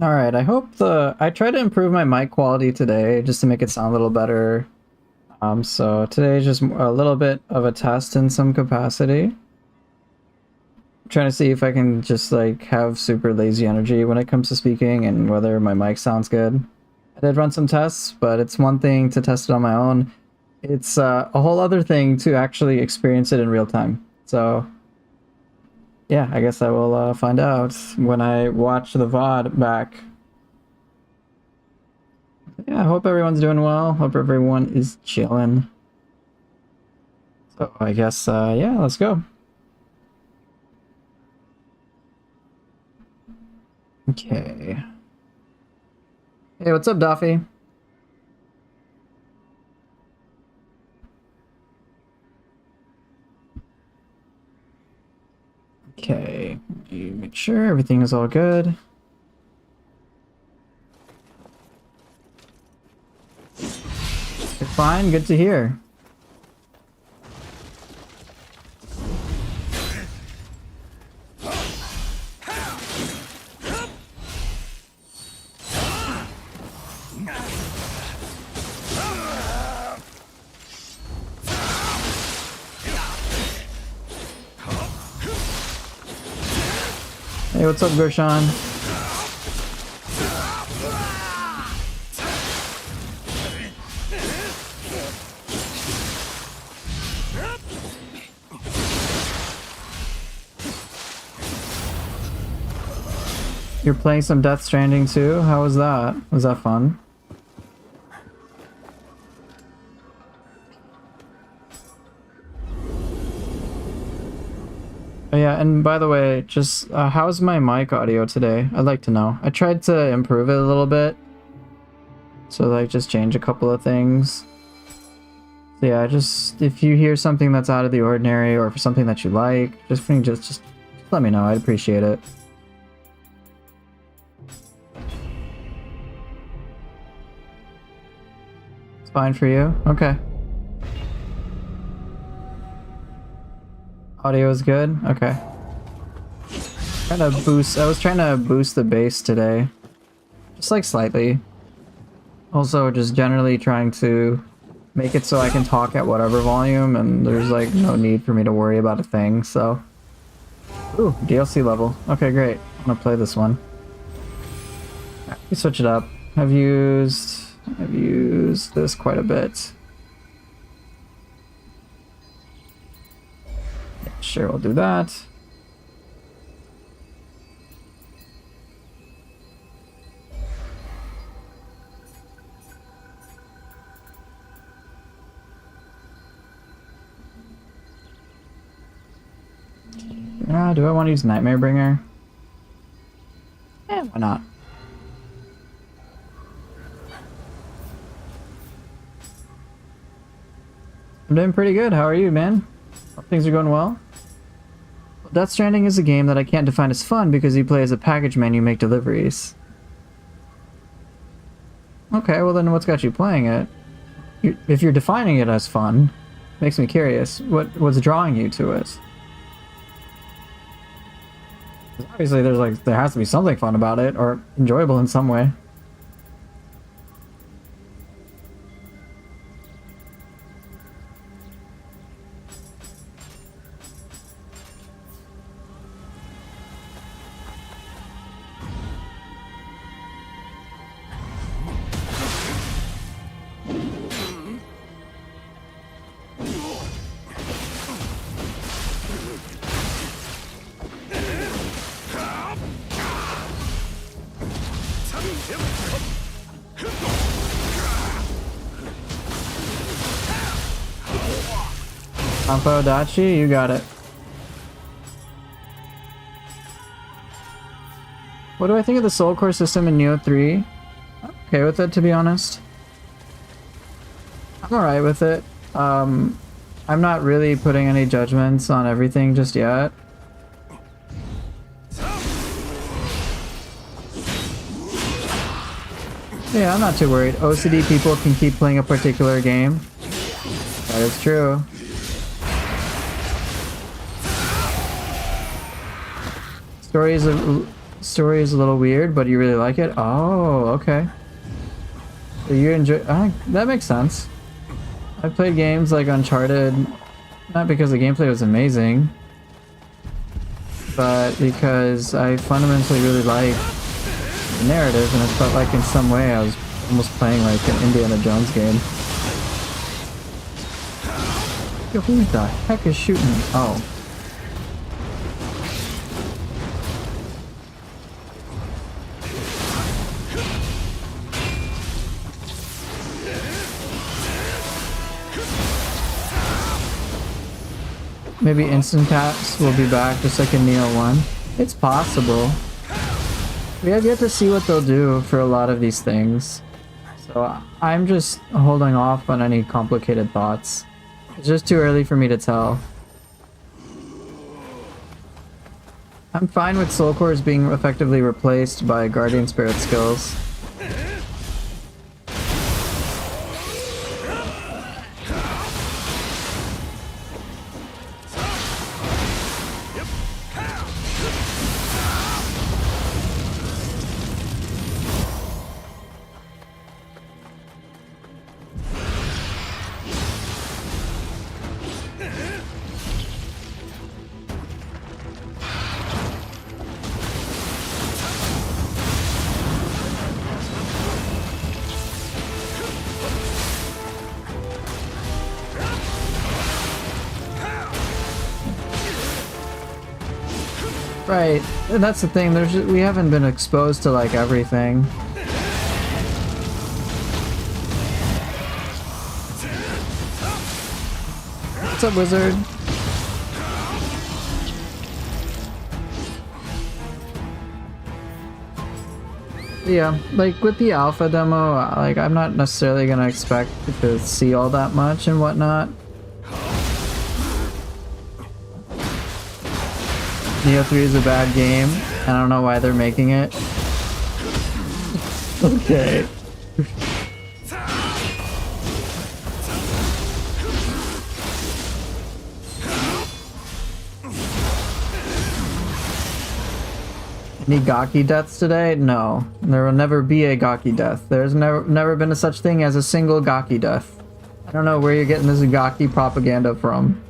Alright, I tried to improve my mic quality today just to make it sound a little better. So today is just a little bit of a test in some capacity. I'm trying to see if I can just like have super lazy energy when it comes to speaking and whether my mic sounds good. I did run some tests, but it's one thing to test it on my own. It's a whole other thing to actually experience it in real time. So yeah, I guess I will find out when I watch the VOD back. Yeah, I hope everyone's doing well. Hope everyone is chilling. So I guess, yeah, let's go. Okay. Hey, what's up, Duffy? Okay, make sure everything is all good. You're fine, good to hear. Hey, what's up, Gershon? You're playing some Death Stranding too? How was that? Was that fun? Oh yeah, and by the way, just how's my mic audio today? I'd like to know. I tried to improve it a little bit. So like just change a couple of things. So yeah, just if you hear something that's out of the ordinary or for something that you like, just let me know. I'd appreciate it. It's fine for you? Okay. Audio is good? Okay. I was trying to boost the bass today. Just like slightly. Also just generally trying to make it so I can talk at whatever volume and there's like no need for me to worry about a thing, so. Ooh, DLC level. Okay, great. I'm gonna play this one. Let me switch it up. I've used this quite a bit. Sure, we'll do that. Do I want to use Nightmare Bringer? Why not? I'm doing pretty good. How are you, man? Hope things are going well. Death Stranding is a game that I can't define as fun because you play as a package man, you make deliveries. Okay, well then what's got you playing it? If you're defining it as fun, makes me curious. What's drawing you to it? Obviously there has to be something fun about it, or enjoyable in some way. Dachi, you got it. What do I think of the soul core system in Nioh 3? I'm okay with it, to be honest. I'm alright with it. I'm not really putting any judgments on everything just yet. Yeah, I'm not too worried. OCD people can keep playing a particular game. That is true. Story is a little weird, but you really like it? Oh, okay. So you enjoy... that makes sense. I played games like Uncharted, not because the gameplay was amazing, but because I fundamentally really like the narrative, and it felt like in some way I was almost playing like an Indiana Jones game. Yo, who the heck is shooting? Oh. Maybe instant taps will be back just like in Nioh 1. It's possible. We have yet to see what they'll do for a lot of these things. So I'm just holding off on any complicated thoughts. It's just too early for me to tell. I'm fine with soul cores being effectively replaced by guardian spirit skills. Right, and that's the thing, we haven't been exposed to like everything. What's up, wizard? Yeah, like with the alpha demo, like I'm not necessarily gonna expect to see all that much and whatnot. Nioh 3 is a bad game. I don't know why they're making it. Okay. Any Gaki deaths today? No. There will never be a Gaki death. There's never been a such thing as a single Gaki death. I don't know where you're getting this Gaki propaganda from.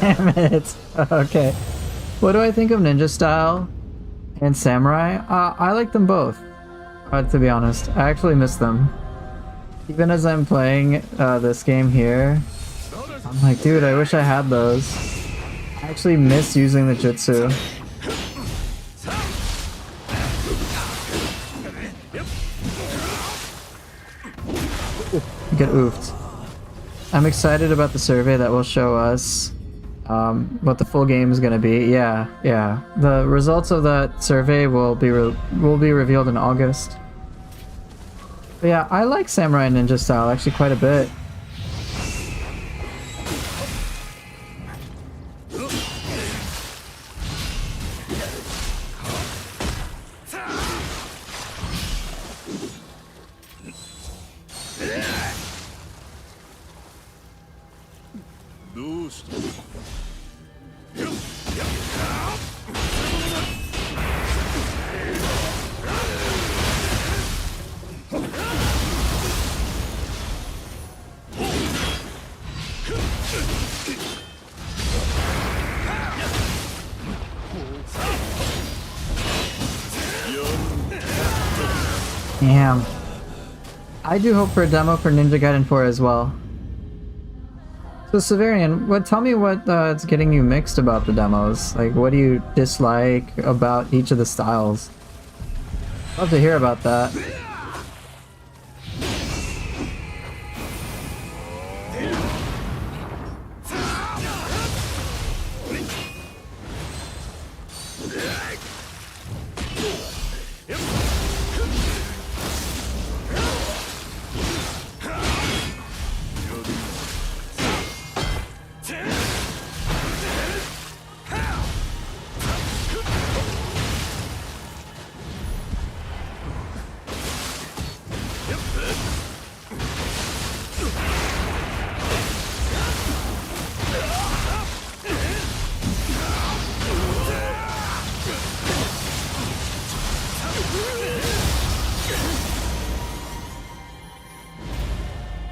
Damn it. Okay. What do I think of ninja style and samurai? I like them both. To be honest, I actually miss them. Even as I'm playing this game here, I'm like, dude, I wish I had those. I actually miss using the jutsu. Get oofed. I'm excited about the survey that will show us what the full game is going to be. Yeah. The results of that survey will be revealed in August. But yeah, I like Samurai Ninja style actually quite a bit. Damn. I do hope for a demo for Ninja Gaiden 4 as well. So Severian, tell me what it's getting you mixed about the demos. Like, what do you dislike about each of the styles? Love to hear about that.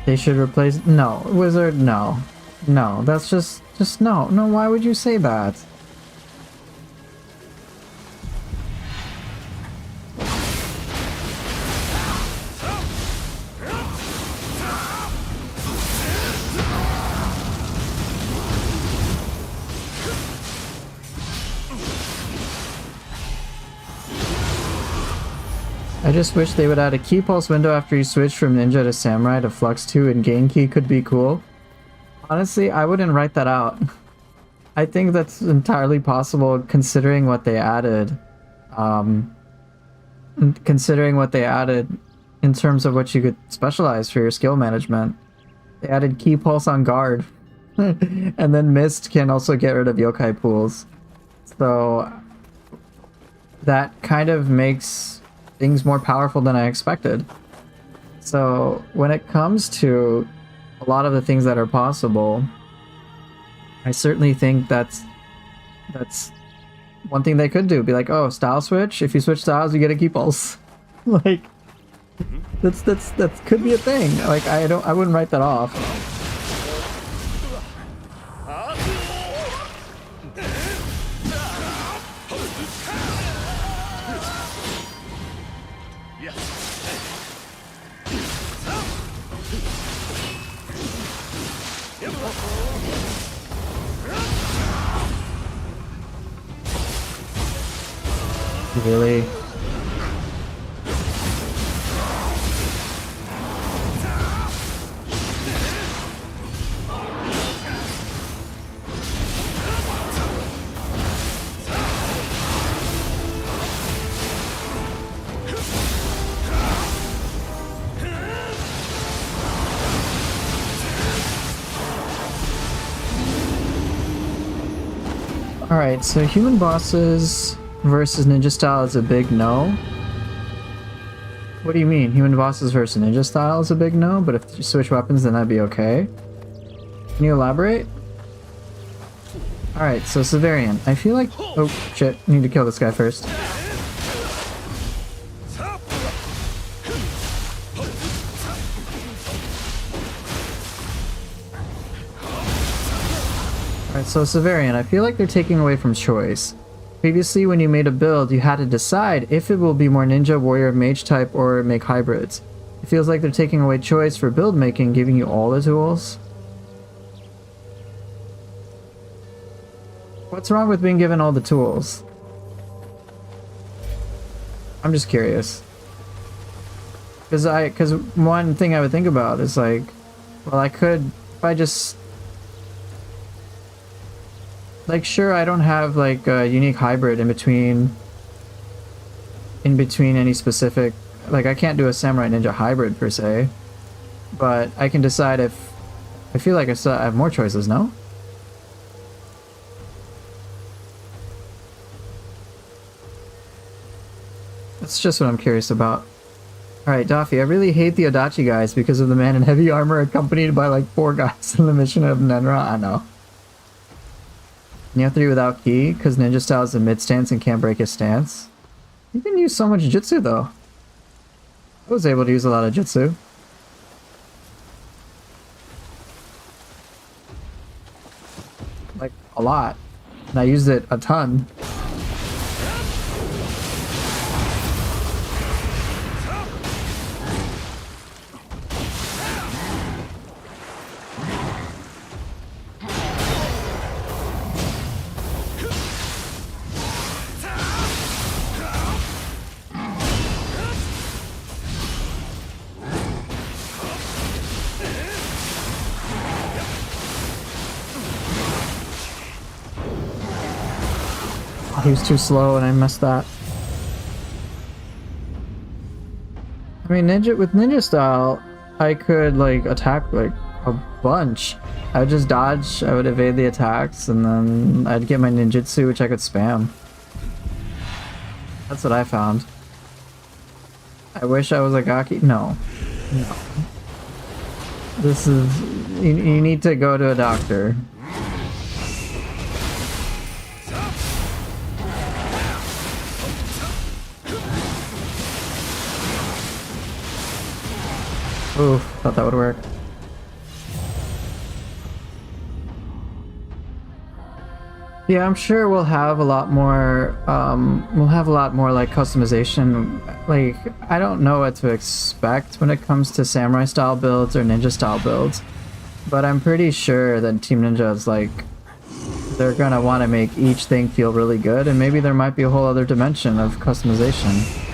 They should replace... No. Wizard, no. No, that's just no. No, why would you say that? I just wish they would add a key pulse window after you switch from ninja to samurai to flux 2 and gain key could be cool. Honestly, I wouldn't write that out. I think that's entirely possible considering what they added. Considering what they added in terms of what you could specialize for your skill management. They added key pulse on guard. And then mist can also get rid of yokai pools. So that kind of makes things more powerful than I expected. So when it comes to a lot of the things that are possible, I certainly think that's one thing they could do. Be like, oh, style switch. If you switch styles, you get a key pulse. Like, that could be a thing. Like, I wouldn't write that off. Really? Alright, so human bosses versus ninja style is a big no. What do you mean? Human bosses versus ninja style is a big no, but if you switch weapons then that'd be okay? Can you elaborate? Alright, so Severian, I feel like... Oh, shit. I need to kill this guy first. Alright, so Severian, I feel like they're taking away from choice. Previously, when you made a build, you had to decide if it will be more ninja, warrior, mage type, or make hybrids. It feels like they're taking away choice for build making, giving you all the tools. What's wrong with being given all the tools? I'm just curious. Because one thing I would think about is like, well, I could, if I just... Like, sure, I don't have like a unique hybrid in between any specific, like I can't do a samurai ninja hybrid per se, but I can decide if I feel like I have more choices. No? That's just what I'm curious about. Alright, Daffy, I really hate the Adachi guys because of the man in heavy armor accompanied by like 4 guys in the mission of Nenra. I know. Nioh 3 without ki, because ninja style is a mid stance and can't break his stance. You can use so much jutsu though. I was able to use a lot of jutsu. Like, a lot. And I used it a ton. Oh, he was too slow and I missed that. I mean, with ninja style, I could like attack like a bunch. I would just dodge, I would evade the attacks, and then I'd get my ninjutsu, which I could spam. That's what I found. I wish I was a Gaki. No. No. This is... You need to go to a doctor. Oof, thought that would work. Yeah, I'm sure we'll have a lot more, like customization. Like, I don't know what to expect when it comes to samurai style builds or ninja style builds, but I'm pretty sure that Team Ninja is like, they're gonna want to make each thing feel really good, and maybe there might be a whole other dimension of customization.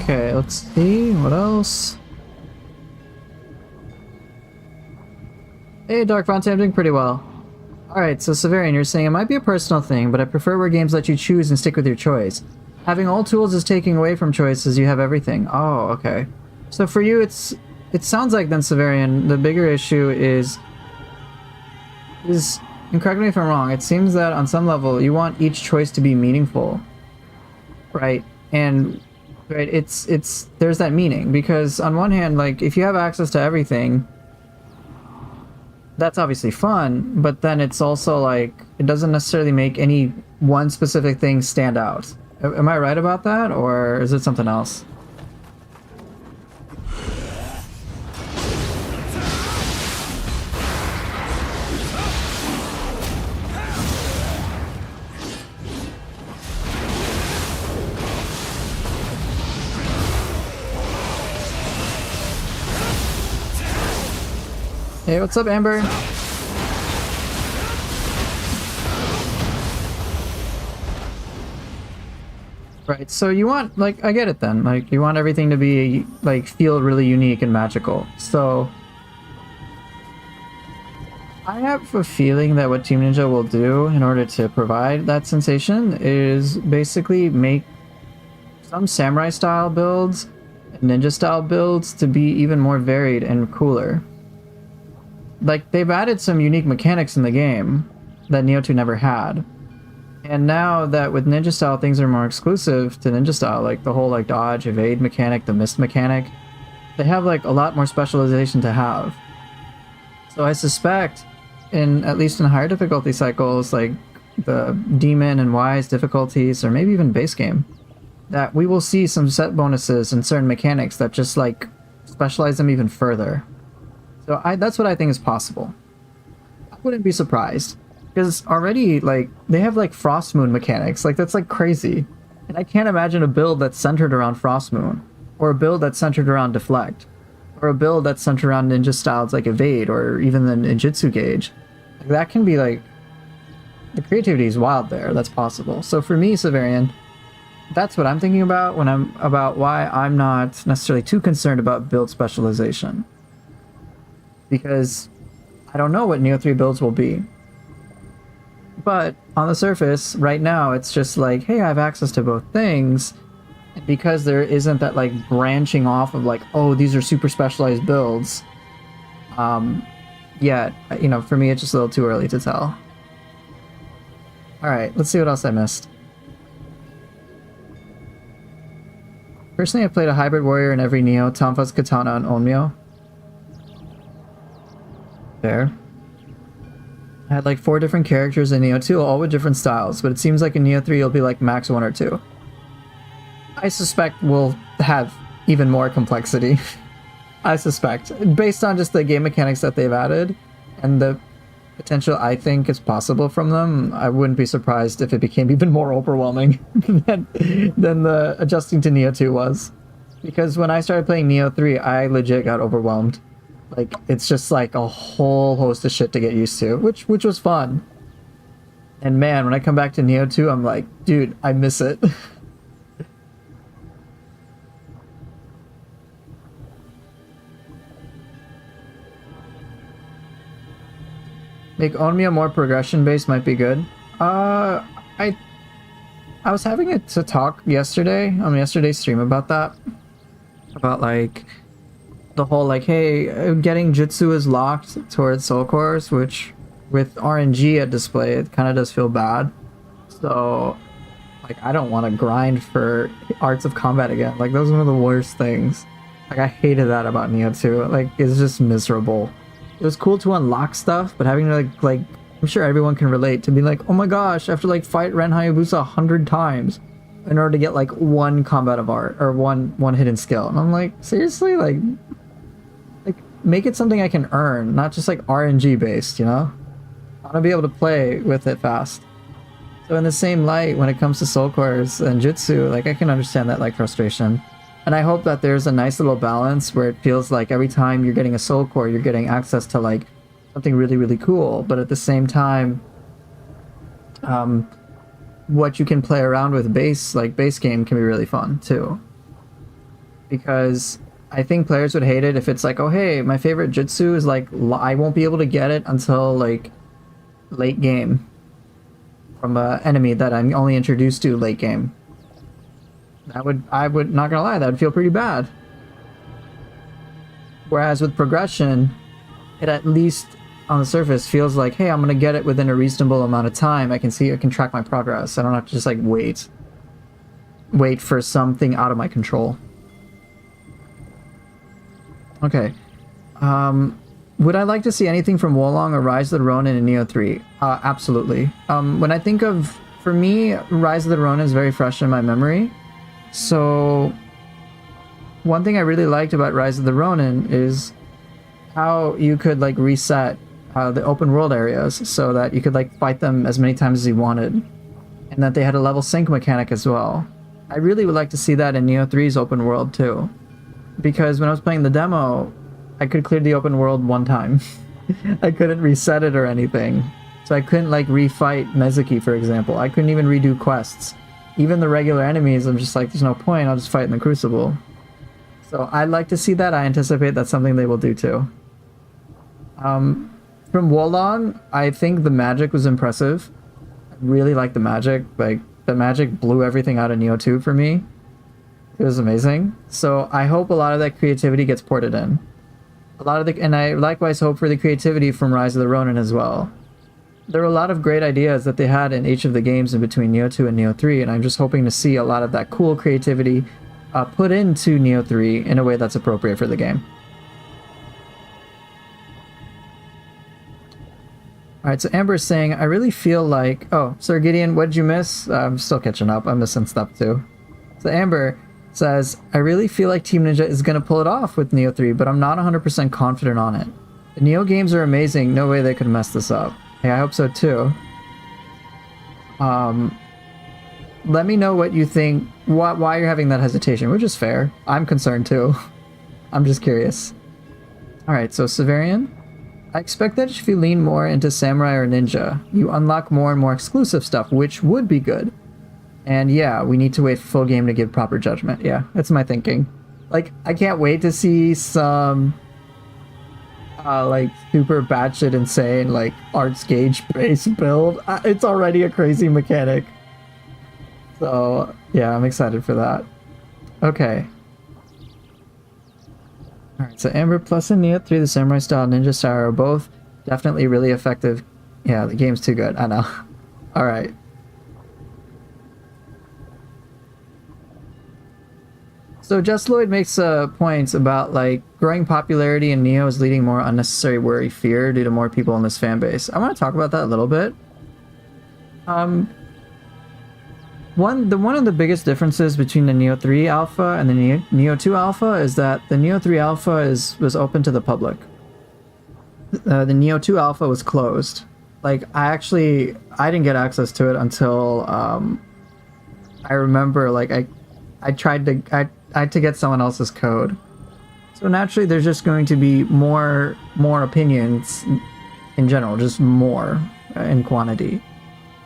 Okay, let's see, what else? Hey, Dark Fontaine, I'm doing pretty well. Alright, so Severian, you're saying it might be a personal thing, but I prefer where games let you choose and stick with your choice. Having all tools is taking away from choices, you have everything. Oh, okay. So for you, it sounds like then, Severian, the bigger issue is, and correct me if I'm wrong, it seems that on some level you want each choice to be meaningful, right? And right, there's that meaning, because on one hand, like, if you have access to everything, that's obviously fun, but then it's also like, it doesn't necessarily make any one specific thing stand out. Am I right about that, or is it something else? Hey, what's up, Amber? Right, so you want, like, I get it then. Like, you want everything to be, like, feel really unique and magical. So, I have a feeling that what Team Ninja will do in order to provide that sensation is basically make some samurai style builds and ninja style builds to be even more varied and cooler. Like, they've added some unique mechanics in the game that Nioh 2 never had. And now that with ninja style things are more exclusive to ninja style, like the whole like dodge, evade mechanic, the mist mechanic, they have like a lot more specialization to have. So I suspect at least in higher difficulty cycles, like the demon and wise difficulties, or maybe even base game, that we will see some set bonuses and certain mechanics that just like specialize them even further. So that's what I think is possible. I wouldn't be surprised, because already, like, they have, like, Frost Moon mechanics. Like, that's, like, crazy. And I can't imagine a build that's centered around Frost Moon, or a build that's centered around Deflect, or a build that's centered around ninja styles like Evade, or even the ninjutsu gauge. Like, that can be, like, the creativity is wild there. That's possible. So for me, Severian, that's what I'm thinking about about why I'm not necessarily too concerned about build specialization. Because I don't know what Nioh 3 builds will be. But on the surface, right now, it's just like, hey, I have access to both things. And because there isn't that like branching off of like, oh, these are super specialized builds. Yeah, you know, for me, it's just a little too early to tell. Alright, let's see what else I missed. Personally, I played a hybrid warrior in every Nioh, Tonfa's Katana, and Onmyo. Fair. I had like 4 different characters in Nioh 2, all with different styles, but it seems like in Nioh 3 you'll be like max 1 or 2. I suspect we'll have even more complexity. I suspect, based on just the game mechanics that they've added and the potential I think is possible from them, I wouldn't be surprised if it became even more overwhelming than the adjusting to Nioh 2 was. Because when I started playing Nioh 3, I legit got overwhelmed. Like, it's just like a whole host of shit to get used to, which was fun. And man, when I come back to Nioh 2, I'm like, dude, I miss it. Make Onmyo more progression based might be good. I was having it to talk yesterday on yesterday's stream about that. About like the whole like, hey, getting Jutsu is locked towards soul cores, which with RNG at display, it kind of does feel bad. So like, I don't want to grind for arts of combat again. Like, those are one of the worst things. Like, I hated that about Nioh 2. Like, it's just miserable. It was cool to unlock stuff, but having to like I'm sure everyone can relate to be like, oh my gosh, I have to like fight Ren Hayabusa 100 times in order to get like one combat of art or one hidden skill. And I'm like, seriously? Like make it something I can earn, not just like RNG based, you know? I want to be able to play with it fast. So in the same light, when it comes to soul cores and jutsu, like I can understand that like frustration. And I hope that there's a nice little balance where it feels like every time you're getting a soul core, you're getting access to like something really, really cool. But at the same time, what you can play around with base game can be really fun too. Because I think players would hate it if it's like, oh hey, my favorite jutsu is like, I won't be able to get it until like late game from an enemy that I'm only introduced to late game. I would not gonna lie, that would feel pretty bad. Whereas with progression, it at least on the surface feels like, hey, I'm gonna get it within a reasonable amount of time. I can track my progress. I don't have to just like wait for something out of my control. Okay. Would I like to see anything from Wolong or Rise of the Ronin in Nioh 3? Absolutely. When I think of, for me, Rise of the Ronin is very fresh in my memory. So one thing I really liked about Rise of the Ronin is how you could like reset the open world areas so that you could like fight them as many times as you wanted, and that they had a level sync mechanic as well. I really would like to see that in Nioh 3's open world too, because when I was playing the demo, I could clear the open world one time. I couldn't reset it or anything, so I couldn't like refight Mezuki, for example. I couldn't even redo quests. Even the regular enemies, I'm just like, there's no point, I'll just fight in the Crucible. So I'd like to see that. I anticipate that's something they will do too. From Wolong, I think the magic was impressive. I really liked the magic. Like, the magic blew everything out of Nioh 2 for me. It was amazing. So I hope a lot of that creativity gets ported in. And I likewise hope for the creativity from Rise of the Ronin as well. There were a lot of great ideas that they had in each of the games in between Nioh 2 and Nioh 3, and I'm just hoping to see a lot of that cool creativity put into Nioh 3 in a way that's appropriate for the game. Alright, so Amber's saying, I really feel like... Oh, Sir Gideon, what did you miss? I'm still catching up. I'm missing stuff too. So Amber says, I really feel like Team Ninja is going to pull it off with Nioh 3, but I'm not 100% confident on it. The Nioh games are amazing. No way they could mess this up. Hey, I hope so too. Let me know what you think, why you're having that hesitation, which is fair. I'm concerned too. I'm just curious. Alright, so Severian. I expect that if you lean more into Samurai or Ninja, you unlock more and more exclusive stuff, which would be good. And yeah, we need to wait for full game to give proper judgment. Yeah, that's my thinking. Like, I can't wait to see some... like super batshit insane like arts gauge based build. It's already a crazy mechanic, so yeah, I'm excited for that. Okay, all right, so Amber Plus and Nioh 3, the samurai style ninja style, are both definitely really effective. Yeah, the game's too good, I know. All right, so Just Lloyd makes points about like growing popularity in Nioh is leading more unnecessary worry, fear due to more people in this fan base. I want to talk about that a little bit. one of the biggest differences between the Nioh 3 Alpha and the Nioh 2 Alpha is that the Nioh 3 Alpha was open to the public. The Nioh 2 Alpha was closed. Like, I didn't get access to it until I remember, like, I tried to get someone else's code. So naturally, there's just going to be more opinions in general, just more in quantity.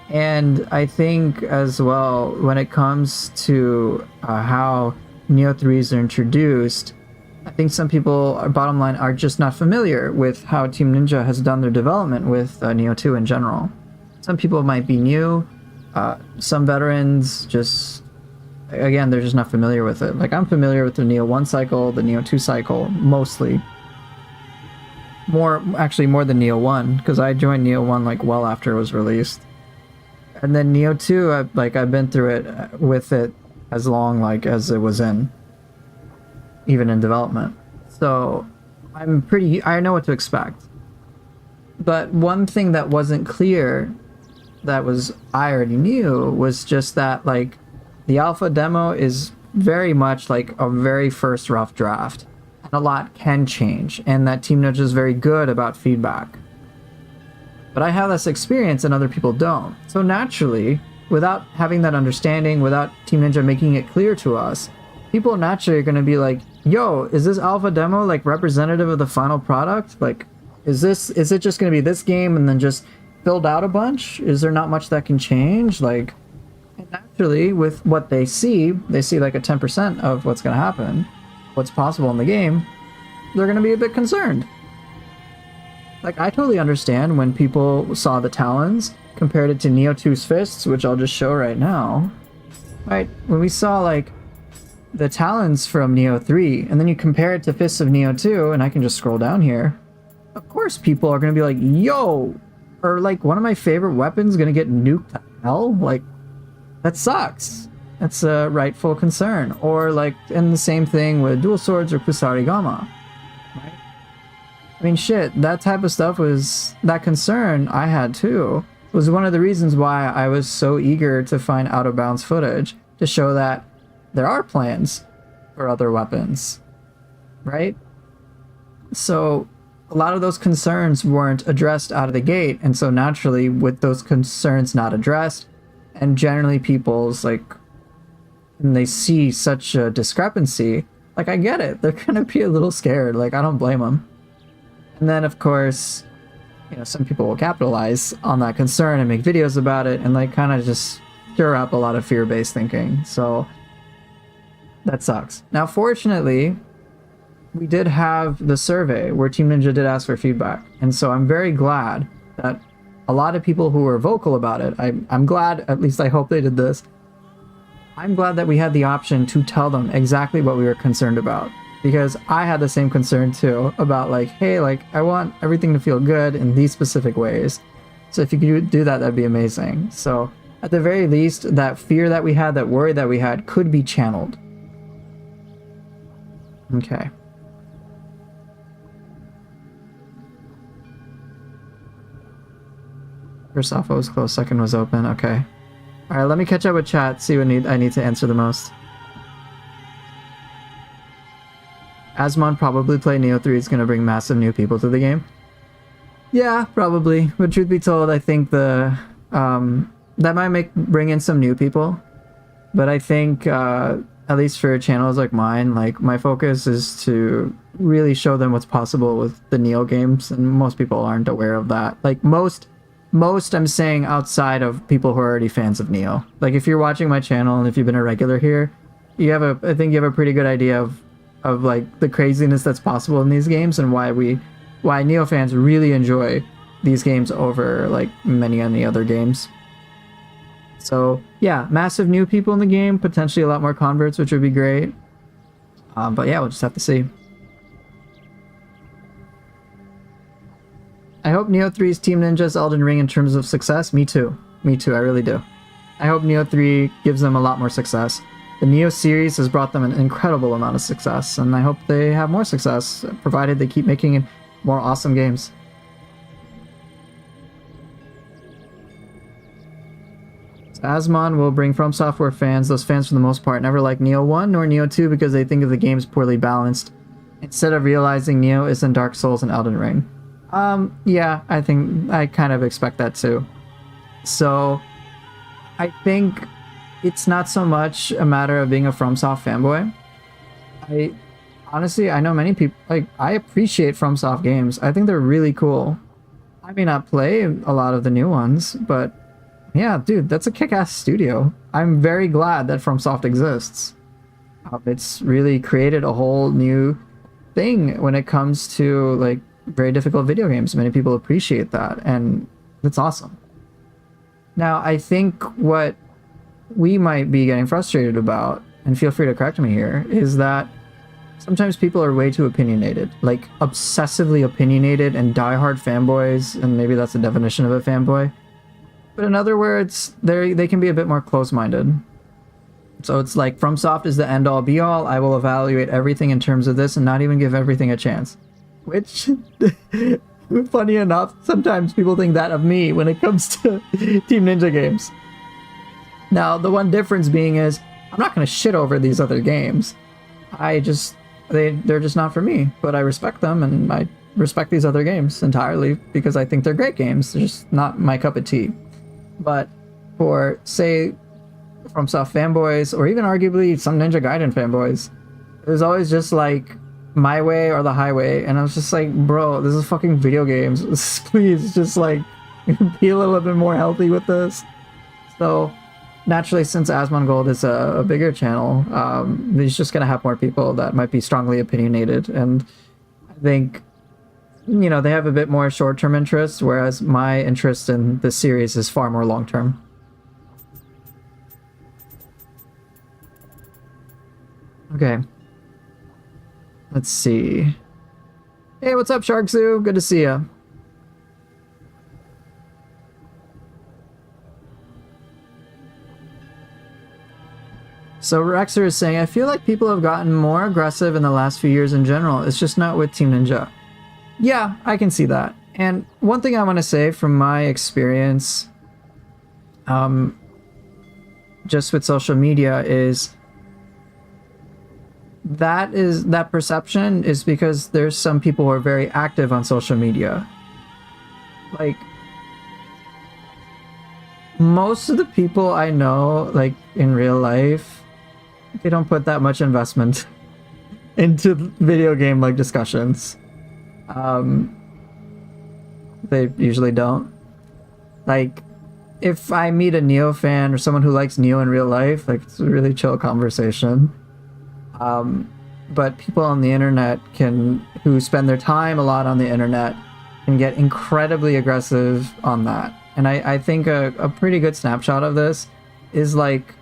And I think as well, when it comes to how Nioh 3s are introduced, I think some people, bottom line, are just not familiar with how Team Ninja has done their development with Nioh 2 in general. Some people might be new, some veterans just, again, they're just not familiar with it. Like, I'm familiar with the Nioh 1 cycle, the Nioh 2 cycle, mostly. Actually more than Nioh 1, because I joined Nioh 1 like well after it was released. And then Nioh 2, I've been through it with it as long as it was even in development. So I know what to expect. But one thing that wasn't clear, I already knew, was just that like the alpha demo is very much like a very first rough draft. And a lot can change, and that Team Ninja is very good about feedback. But I have this experience and other people don't. So naturally, without having that understanding, without Team Ninja making it clear to us, people naturally are going to be like, yo, is this alpha demo like representative of the final product? Like, is it just going to be this game and then just filled out a bunch? Is there not much that can change? Like, naturally, with what they see like a 10% of what's going to happen, what's possible in the game, they're going to be a bit concerned. Like, I totally understand when people saw the talons, compared it to Nioh 2's fists, which I'll just show right now. Right, when we saw, like, the talons from Nioh 3, and then you compare it to Fists of Nioh 2, and I can just scroll down here, of course people are going to be like, yo! Or, like, one of my favorite weapons going to get nuked to hell? Like, that sucks. That's a rightful concern. Or, like, and the same thing with dual swords or Kusarigama. Right? I mean, shit, that type of stuff that concern I had too, was one of the reasons why I was so eager to find out of bounds footage, to show that there are plans for other weapons, right? So a lot of those concerns weren't addressed out of the gate, and so naturally, with those concerns not addressed, and generally people's, like, and they see such a discrepancy, like, I get it, they're gonna be a little scared, like, I don't blame them. And then, of course, you know, some people will capitalize on that concern and make videos about it and, like, kind of just stir up a lot of fear-based thinking. So that sucks. Now, fortunately, we did have the survey where Team Ninja did ask for feedback. And so I'm very glad that a lot of people who were vocal about it, I'm glad, at least I hope they did this, I'm glad that we had the option to tell them exactly what we were concerned about. Because I had the same concern too, about like, hey, like, I want everything to feel good in these specific ways. So if you could do that, that'd be amazing. So at the very least, that fear that we had, that worry that we had, could be channeled. Okay. First alpha was closed, second was open, okay. Alright, let me catch up with chat, see what I need to answer the most. Asmon probably play Nioh 3 is going to bring massive new people to the game. Yeah, probably. But truth be told, I think that might bring in some new people. But I think, at least for channels like mine, like, my focus is to really show them what's possible with the Nioh games, and most people aren't aware of that. Like, most I'm saying outside of people who are already fans of Nioh. Like, if you're watching my channel and if you've been a regular here, I think you have a pretty good idea of like the craziness that's possible in these games, and why Nioh fans really enjoy these games over like many other games. So yeah, massive new people in the game, potentially a lot more converts, which would be great. But yeah, we'll just have to see. I hope Nioh 3's Team Ninja's Elden Ring in terms of success. Me too, I really do. I hope Nioh 3 gives them a lot more success. The Nioh series has brought them an incredible amount of success, and I hope they have more success, provided they keep making more awesome games. Asmon will bring FromSoftware fans, those fans for the most part, never liked Nioh 1 nor Nioh 2 because they think of the games poorly balanced, instead of realizing Nioh isn't Dark Souls and Elden Ring. Yeah, I think I kind of expect that too. So, I think it's not so much a matter of being a FromSoft fanboy. Honestly, I know many people, like, I appreciate FromSoft games. I think they're really cool. I may not play a lot of the new ones, but yeah, dude, that's a kick-ass studio. I'm very glad that FromSoft exists. It's really created a whole new thing when it comes to, like, very difficult video games. Many people appreciate that, and it's awesome. Now, I think what we might be getting frustrated about, and feel free to correct me here, is that sometimes people are way too opinionated, like obsessively opinionated and diehard fanboys, and maybe that's the definition of a fanboy. But in other words, they can be a bit more close-minded. So it's like, FromSoft is the end-all be-all. I will evaluate everything in terms of this and not even give everything a chance. Which, funny enough, sometimes people think that of me when it comes to Team Ninja games. Now, the one difference being is, I'm not going to shit over these other games. They're just not for me. But I respect them, and I respect these other games entirely because I think they're great games. They're just not my cup of tea. But for, say, FromSoft fanboys, or even arguably some Ninja Gaiden fanboys, it was always just like, my way or the highway, and I was just like, bro, this is fucking video games. Please, just like, be a little bit more healthy with this. So, naturally, since Asmon Gold is a bigger channel, he's just gonna have more people that might be strongly opinionated, and I think, you know, they have a bit more short-term interests, whereas my interest in this series is far more long-term. Okay. Let's see. Hey, what's up, Shark Zoo? Good to see ya. So Rexer is saying, I feel like people have gotten more aggressive in the last few years in general. It's just not with Team Ninja. Yeah, I can see that. And one thing I want to say from my experience, just with social media, is that perception is because there's some people who are very active on social media. Like, most of the people I know, like, in real life, they don't put that much investment into video game, like, discussions. They usually don't. Like, if I meet a Nioh fan or someone who likes Nioh in real life, like, it's a really chill conversation. But people on the internet who spend their time a lot on the internet, can get incredibly aggressive on that. And I think a pretty good snapshot of this is, like,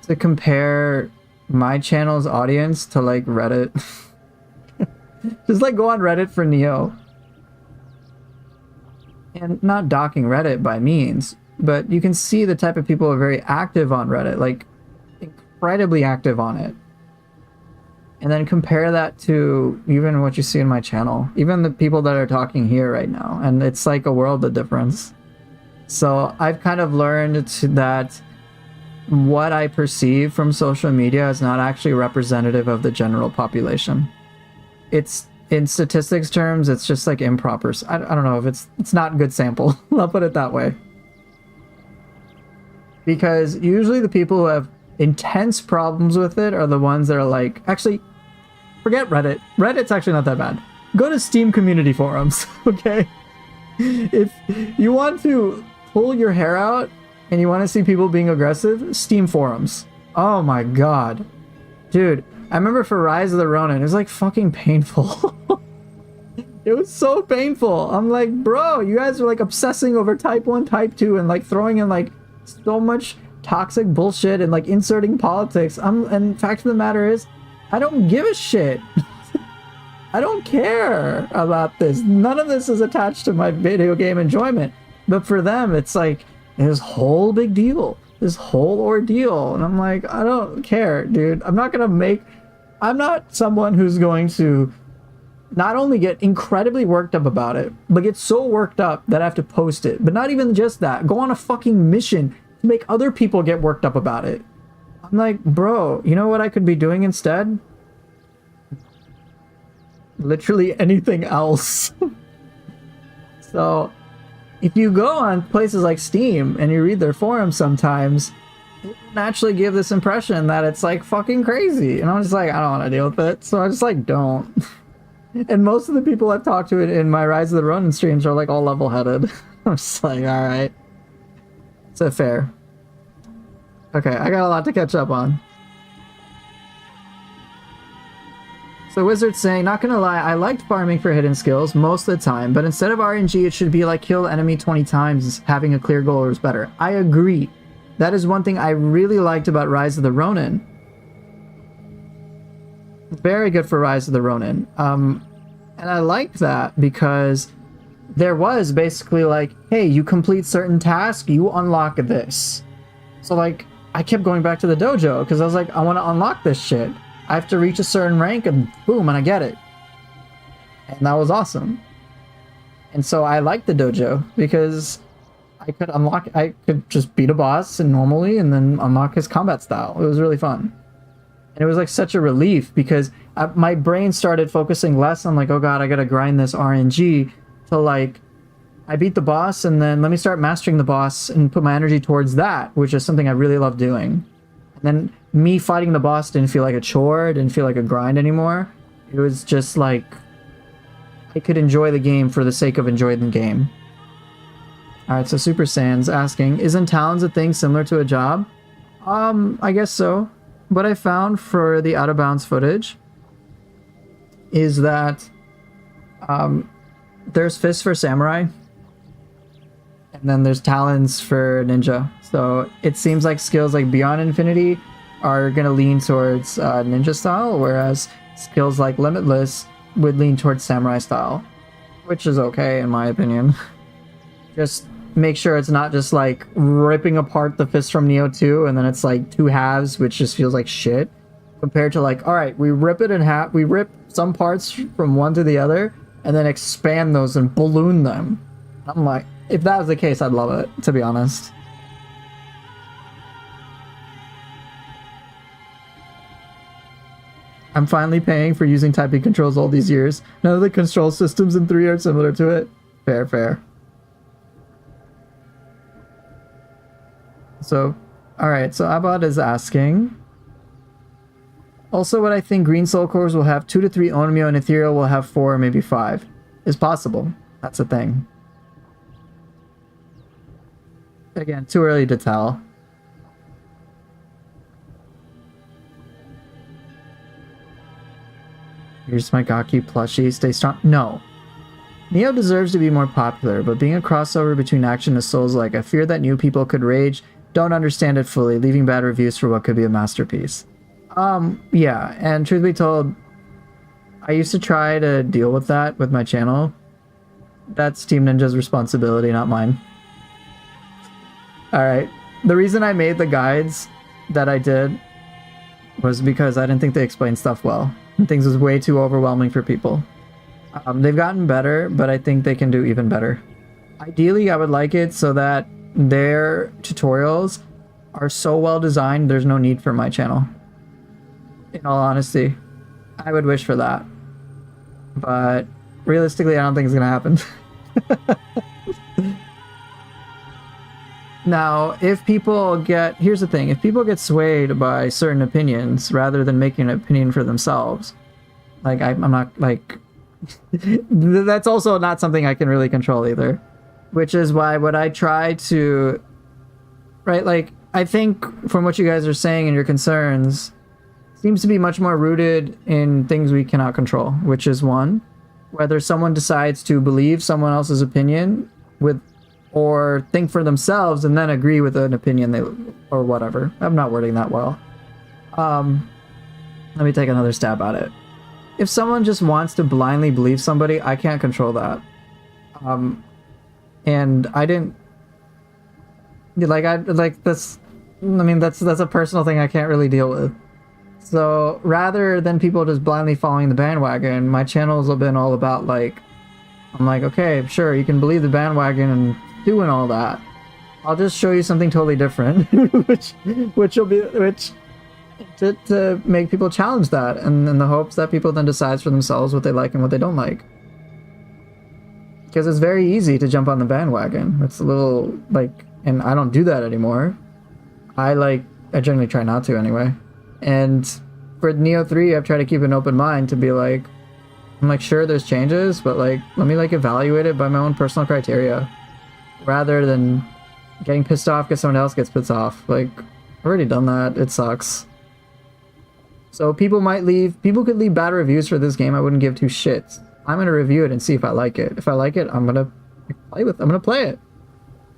to compare my channel's audience to, like, Reddit. Just, like, go on Reddit for Nioh. And not docking Reddit by means, but you can see the type of people who are very active on Reddit, like, incredibly active on it. And then compare that to even what you see in my channel, even the people that are talking here right now, and it's like a world of difference. So I've kind of learned that what I perceive from social media is not actually representative of the general population. It's, in statistics terms, it's just like improper. I don't know if it's not good sample. I'll put it that way. Because usually the people who have intense problems with it are the ones that are like, actually, forget Reddit. Reddit's actually not that bad. Go to Steam community forums, okay? If you want to pull your hair out and you want to see people being aggressive, Steam forums. Oh my god. Dude, I remember for Rise of the Ronin, it was like fucking painful. It was so painful. I'm like, bro, you guys are like obsessing over type 1, type 2, and like throwing in like so much toxic bullshit and like inserting politics. And fact of the matter is, I don't give a shit. I don't care about this. None of this is attached to my video game enjoyment. But for them, it's like this whole big deal, this whole ordeal. And I'm like, I don't care, dude. I'm not someone who's going to not only get incredibly worked up about it, but get so worked up that I have to post it. But not even just that. Go on a fucking mission make other people get worked up about it. I'm like, bro, you know what I could be doing instead? Literally anything else. So if you go on places like Steam and you read their forums sometimes, it will naturally give this impression that it's like fucking crazy. And I'm just like, I don't want to deal with it. So I just like don't. And most of the people I've talked to in my Rise of the Ronin streams are like all level-headed. I'm just like, alright. So fair. Okay, I got a lot to catch up on. So Wizard's saying, not gonna lie, I liked farming for hidden skills most of the time, but instead of RNG, it should be like kill the enemy 20 times, having a clear goal is better. I agree. That is one thing I really liked about Rise of the Ronin. Very good for Rise of the Ronin. And I liked that because there was basically like, hey, you complete certain tasks, you unlock this. So like, I kept going back to the dojo because I was like, I want to unlock this shit. I have to reach a certain rank and boom, and I get it. And that was awesome. And so I liked the dojo because I could just beat a boss and normally and then unlock his combat style. It was really fun. And it was like such a relief because my brain started focusing less on like, oh god, I gotta grind this RNG to like, I beat the boss and then let me start mastering the boss and put my energy towards that, which is something I really love doing. And then me fighting the boss didn't feel like a chore, didn't feel like a grind anymore. It was just like, I could enjoy the game for the sake of enjoying the game. Alright, so Super Saiyan's asking, isn't talents a thing similar to a job? I guess so. What I found for the Out of Bounds footage is that there's fists for samurai, and then there's talents for ninja. So it seems like skills like Beyond Infinity are going to lean towards ninja style, whereas skills like Limitless would lean towards samurai style, which is okay in my opinion. Just make sure it's not just like ripping apart the fist from Nioh 2 and then it's like two halves, which just feels like shit, compared to like, all right, we rip it in half, we rip some parts from one to the other and then expand those and balloon them. I'm like, if that was the case, I'd love it, to be honest. I'm finally paying for using typing controls all these years. None of the control systems in 3 are similar to it. Fair, fair. So, alright, so Abad is asking. Also, what I think Green Soul Cores will have 2 to 3 Onmyo and Ethereal will have 4 or maybe 5. Is possible. That's a thing. Again, too early to tell. Here's my Gaki plushie. Stay strong. No. Nioh deserves to be more popular, but being a crossover between action and Souls-like, I fear that new people could rage, don't understand it fully, leaving bad reviews for what could be a masterpiece. Yeah, and truth be told, I used to try to deal with that with my channel. That's Team Ninja's responsibility, not mine. Alright, the reason I made the guides that I did was because I didn't think they explained stuff well. And things was way too overwhelming for people. They've gotten better, but I think they can do even better. Ideally, I would like it so that their tutorials are so well designed, there's no need for my channel. In all honesty, I would wish for that. But realistically, I don't think it's gonna happen. Now, if people get... Here's the thing. If people get swayed by certain opinions rather than making an opinion for themselves, like, I'm not, like... that's also not something I can really control either. Which is why what I try to... Right, like, I think from what you guys are saying and your concerns, seems to be much more rooted in things we cannot control. Which is one, whether someone decides to believe someone else's opinion with... or think for themselves and then agree with an opinion they or whatever. I'm not wording that well. Let me take another stab at it. If someone just wants to blindly believe somebody, I can't control that. And I didn't like that's I mean that's a personal thing I can't really deal with. So rather than people just blindly following the bandwagon, my channel's been all about like, I'm like, okay, sure, you can believe the bandwagon and doing all that, I'll just show you something totally different, which will be to make people challenge that, and in the hopes that people then decide for themselves what they like and what they don't like. Because it's very easy to jump on the bandwagon. It's a little like, and I don't do that anymore. I generally try not to anyway. And for Nioh 3, I've tried to keep an open mind to be like, I'm like, sure, there's changes, but like, let me like evaluate it by my own personal criteria, rather than getting pissed off because someone else gets pissed off. Like, I've already done that. It sucks. So people could leave bad reviews for this game. I wouldn't give two shits. I'm gonna review it and see if I like it. If I like it, I'm gonna play it.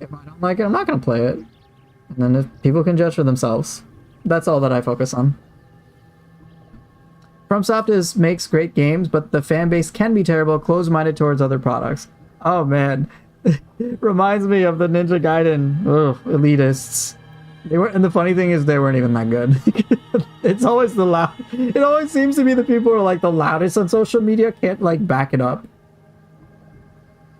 If I don't like it, I'm not gonna play it. And then if people can judge for themselves. That's all that I focus on. FromSoftware makes great games, but the fan base can be terrible, closed-minded towards other products. Oh man, reminds me of the Ninja Gaiden elitists. And the funny thing is, they weren't even that good. It's always it always seems to be the people who are like the loudest on social media can't like back it up.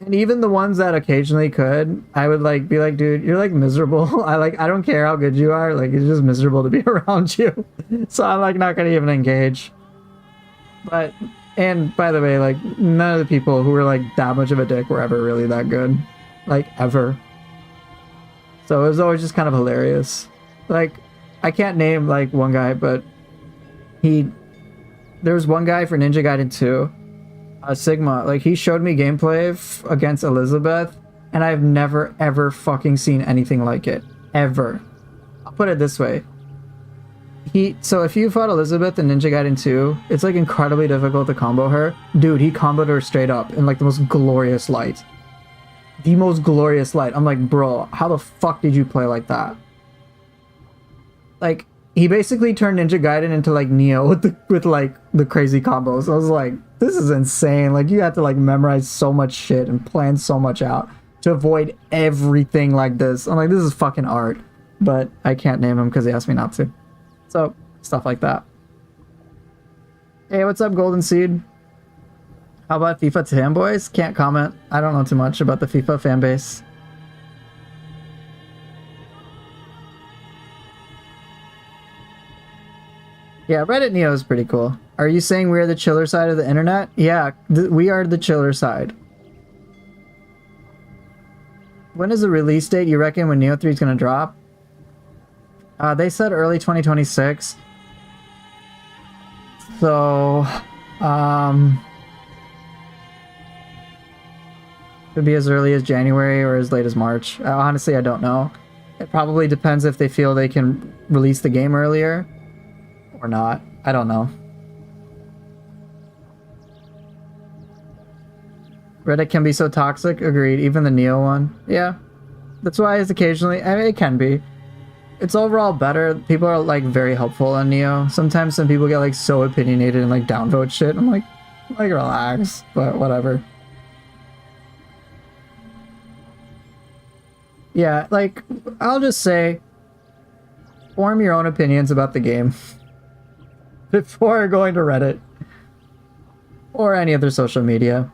And even the ones that occasionally could, I would like be like, dude, you're like miserable. I don't care how good you are, like it's just miserable to be around you. So I'm like not gonna even engage. But, and by the way, like none of the people who were like that much of a dick were ever really that good. Like ever. So it was always just kind of hilarious. Like, I can't name like one guy, but there was one guy for Ninja Gaiden 2, Sigma, like he showed me gameplay against Elizabeth, and I've never ever fucking seen anything like it. Ever. I'll put it this way. So if you fought Elizabeth in Ninja Gaiden 2, it's like incredibly difficult to combo her. Dude, he comboed her straight up in like the most glorious light. The most glorious light. I'm like, bro, how the fuck did you play like that? Like, he basically turned Ninja Gaiden into like Nioh with like the crazy combos. I was like, this is insane. Like, you have to like memorize so much shit and plan so much out to avoid everything like this. I'm like, this is fucking art. But I can't name him because he asked me not to. So, stuff like that. Hey, what's up, Golden Seed? How about FIFA 10, boys? Can't comment. I don't know too much about the FIFA fan base. Yeah, Reddit Neo is pretty cool. Are you saying we're the chiller side of the internet? Yeah, we are the chiller side. When is the release date you reckon when Nioh 3 is going to drop? They said early 2026. So, could be as early as January or as late as March. Honestly, I don't know. It probably depends if they feel they can release the game earlier or not. I don't know. Reddit can be so toxic. Agreed. Even the Nioh one. Yeah. That's why it's occasionally... I mean, it can be. It's overall better. People are like very helpful on Nioh. Sometimes some people get like so opinionated and like downvote shit. I'm like relax. But whatever. Yeah, like, I'll just say, form your own opinions about the game before going to Reddit or any other social media.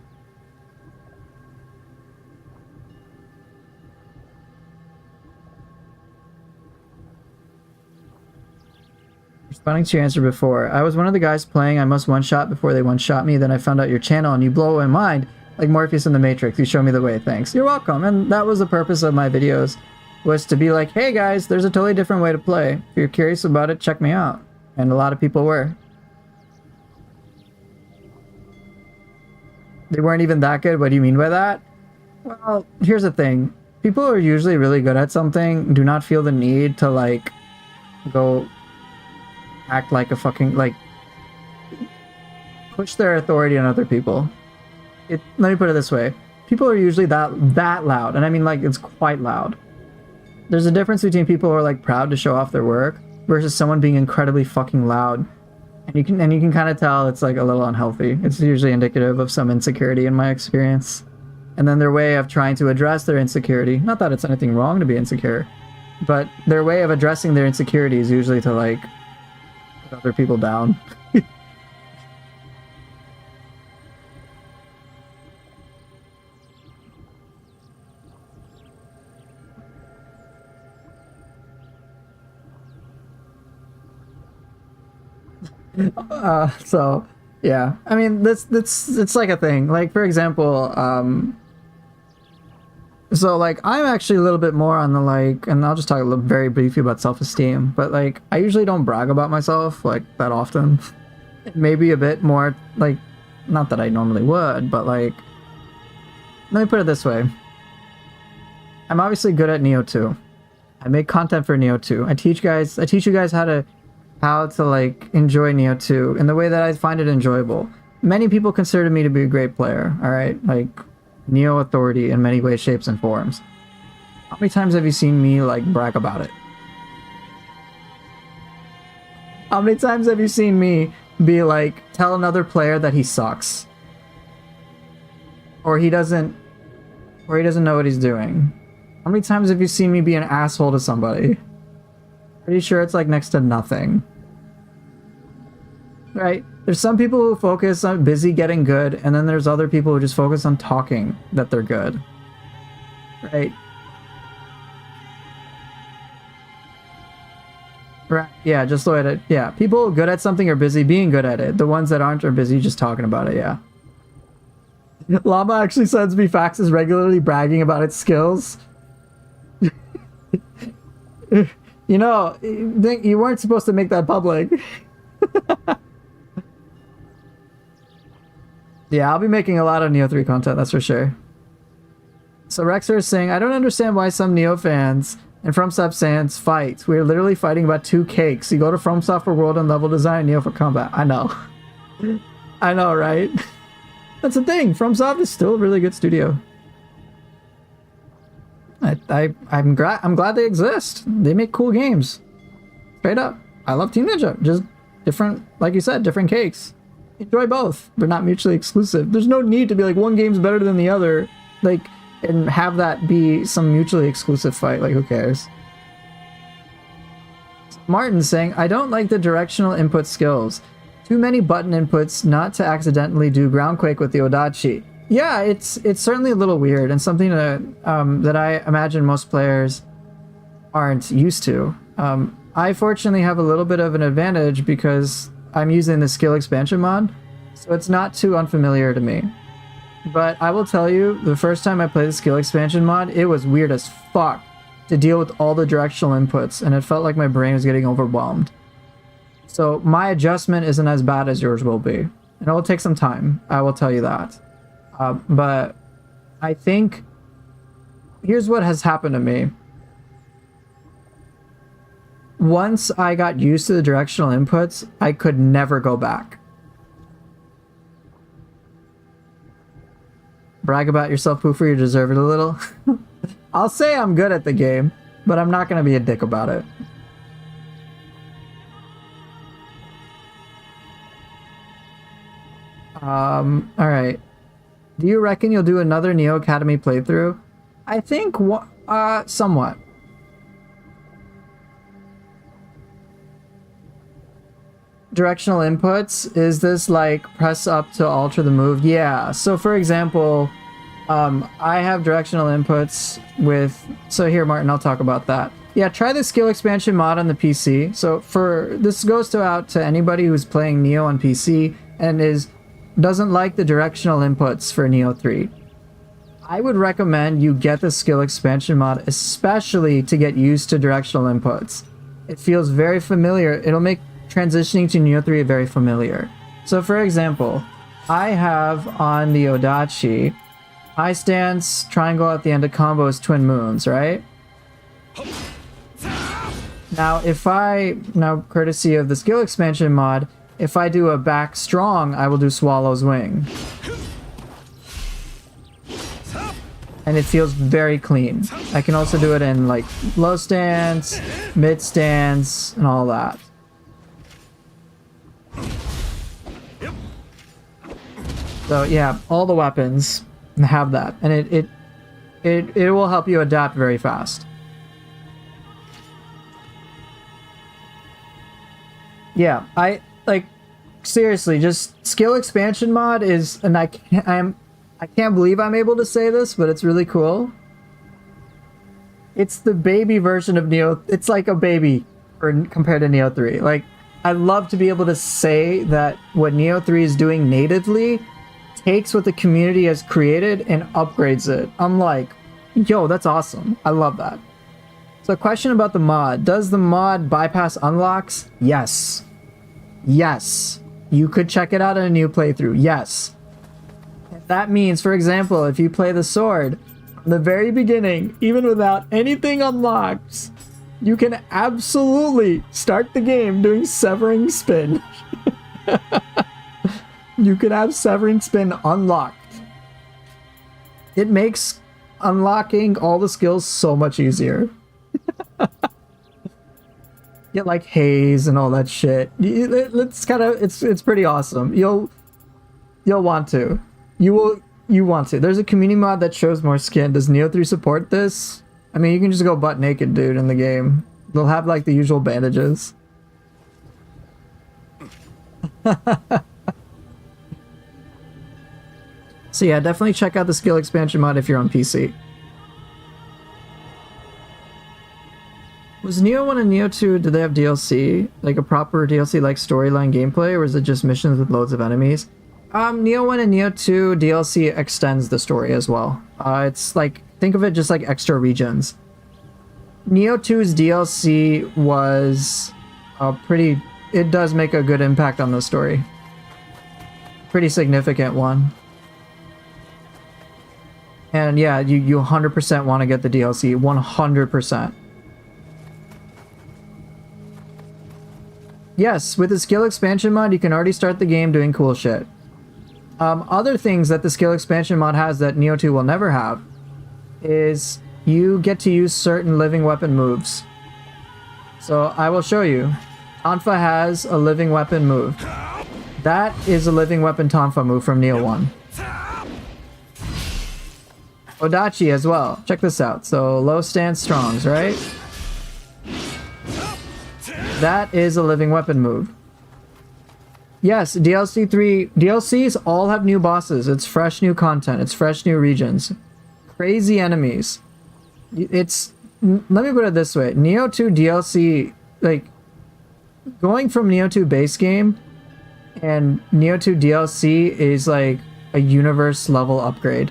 Responding to your answer before, I was one of the guys playing I must one-shot before they one-shot me, then I found out your channel and you blow my mind. Like Morpheus in the Matrix, you show me the way, thanks. You're welcome, and that was the purpose of my videos, was to be like, hey guys, there's a totally different way to play. If you're curious about it, check me out. And a lot of people were. They weren't even that good, what do you mean by that? Well, here's the thing. People who are usually really good at something do not feel the need to, like, go act like a fucking, like, push their authority on other people. Let me put it this way. People are usually that loud, and I mean like it's quite loud. There's a difference between people who are like proud to show off their work versus someone being incredibly fucking loud. And you can kind of tell it's like a little unhealthy. It's usually indicative of some insecurity in my experience. And then their way of trying to address their insecurity, not that it's anything wrong to be insecure, but their way of addressing their insecurity is usually to like put other people down. So yeah, I mean that's it's like a thing. Like for example, so like I'm actually a little bit more on the like, and I'll just talk a little very briefly about self-esteem. But like I usually don't brag about myself like that often. Maybe a bit more like, not that I normally would, but like, let me put it this way. I'm obviously good at Nioh 2. I make content for Nioh 2. I teach you guys how to like enjoy Nioh 2 in the way that I find it enjoyable. Many people consider me to be a great player, all right? Like Nioh authority in many ways, shapes, and forms. How many times have you seen me like brag about it? How many times have you seen me be like, tell another player that he sucks? Or he doesn't know what he's doing? How many times have you seen me be an asshole to somebody? Pretty sure it's like next to nothing. Right? There's some people who focus on busy getting good, and then there's other people who just focus on talking that they're good. Right? Right. Yeah, just the way to, yeah. People good at something are busy being good at it. The ones that aren't are busy just talking about it, yeah. Llama actually sends me faxes regularly bragging about its skills. You know, you weren't supposed to make that public. Yeah, I'll be making a lot of Nioh 3 content, that's for sure. So Rexer is saying, I don't understand why some Nioh fans and FromSoft fans fight. We're literally fighting about 2 cakes. You go to FromSoftware World and level design, Nioh for combat. I know. I know, right? That's the thing. FromSoft is still a really good studio. I'm glad they exist. They make cool games. Straight up. I love Team Ninja. Just different, like you said, different cakes. Enjoy both. They're not mutually exclusive. There's no need to be like one game's better than the other, like, and have that be some mutually exclusive fight. Like, who cares? Martin's saying, I don't like the directional input skills. Too many button inputs not to accidentally do groundquake with the Odachi. Yeah, it's certainly a little weird and something that I imagine most players aren't used to. I fortunately have a little bit of an advantage because I'm using the skill expansion mod, so it's not too unfamiliar to me. But I will tell you, the first time I played the skill expansion mod, it was weird as fuck to deal with all the directional inputs, and it felt like my brain was getting overwhelmed. So my adjustment isn't as bad as yours will be. And it will take some time, I will tell you that. But I think, here's what has happened to me. Once I got used to the directional inputs, I could never go back. Brag about yourself, Poofer, you deserve it a little. I'll say I'm good at the game, but I'm not going to be a dick about it. Alright. Do you reckon you'll do another Neo Academy playthrough? I think, somewhat. Directional inputs, is this like press up to alter the move? Yeah, so for example, I have directional inputs with, so here Martin, I'll talk about that. Yeah, try the skill expansion mod on the PC. So this goes out to anybody who's playing Nioh on PC and doesn't like the directional inputs for Nioh 3. I would recommend you get the skill expansion mod, especially to get used to directional inputs. It feels very familiar. It'll make transitioning to Nioh 3 very familiar. So for example, I have on the Odachi, high stance, triangle at the end of combos, twin moons, right? Now courtesy of the skill expansion mod, if I do a back strong, I will do Swallow's Wing. And it feels very clean. I can also do it in like low stance, mid stance, and all that. So yeah, all the weapons have that, and it will help you adapt very fast. Yeah, I like, seriously, just skill expansion mod is, and I can't believe I'm able to say this, but it's really cool. It's the baby version of Nioh. It's like a baby compared to Nioh 3. Like, I love to be able to say that what Nioh 3 is doing natively takes what the community has created and upgrades it. I'm like, yo, that's awesome. I love that. So, question about the mod. Does the mod bypass unlocks? Yes. Yes. You could check it out in a new playthrough. Yes. That means, for example, if you play the sword from the very beginning, even without anything unlocked, you can absolutely start the game doing Severing Spin. You can have Severing Spin unlocked. It makes unlocking all the skills so much easier. Get like haze and all that shit. It's pretty awesome. You'll want to. You want to. There's a community mod that shows more skin. Does Nioh 3 support this? I mean, you can just go butt naked, dude, in the game. They'll have like the usual bandages. So yeah, definitely check out the skill expansion mod if you're on PC. Was Nioh 1 and Nioh 2, did they have DLC? Like a proper DLC like storyline gameplay, or is it just missions with loads of enemies? Nioh 1 and Nioh 2 DLC extends the story as well. It's like, think of it just like extra regions. Nioh 2's DLC was it does make a good impact on the story. Pretty significant one. And yeah, you 100% want to get the DLC, 100%. Yes, with the skill expansion mod, you can already start the game doing cool shit. Other things that the skill expansion mod has that Nioh 2 will never have is you get to use certain living weapon moves. So I will show you. Tonfa has a living weapon move. That is a living weapon Tonfa move from Nioh 1. Odachi as well. Check this out. So low stance strongs, right? That is a living weapon move. Yes, DLC 3. DLCs all have new bosses. It's fresh new content. It's fresh new regions. Crazy enemies. Let me put it this way. Nioh 2 DLC, like, going from Nioh 2 base game and Nioh 2 DLC is like a universe level upgrade.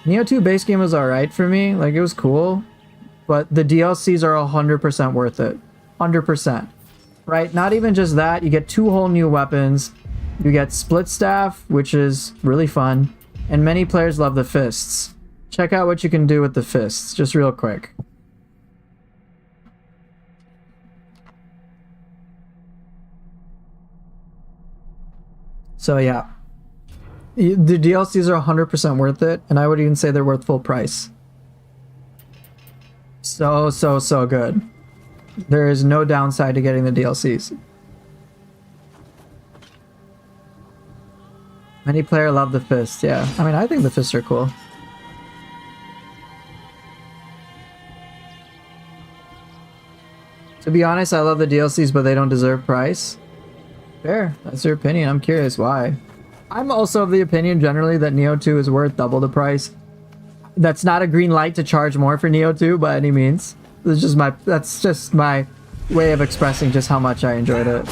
Nioh 2 base game was alright for me. Like, it was cool. But the DLCs are 100% worth it. 100%. Right? Not even just that. You get 2 whole new weapons. You get split staff, which is really fun. And many players love the fists. Check out what you can do with the fists, just real quick. So yeah. The DLCs are 100% worth it, and I would even say they're worth full price. So good. There is no downside to getting the DLCs. Many players love the fists, yeah. I mean, I think the fists are cool. To be honest, I love the DLCs, but they don't deserve price. Fair, that's your opinion. I'm curious why. I'm also of the opinion generally that Nioh 2 is worth double the price. That's not a green light to charge more for Nioh 2 by any means. That's just my way of expressing just how much I enjoyed it.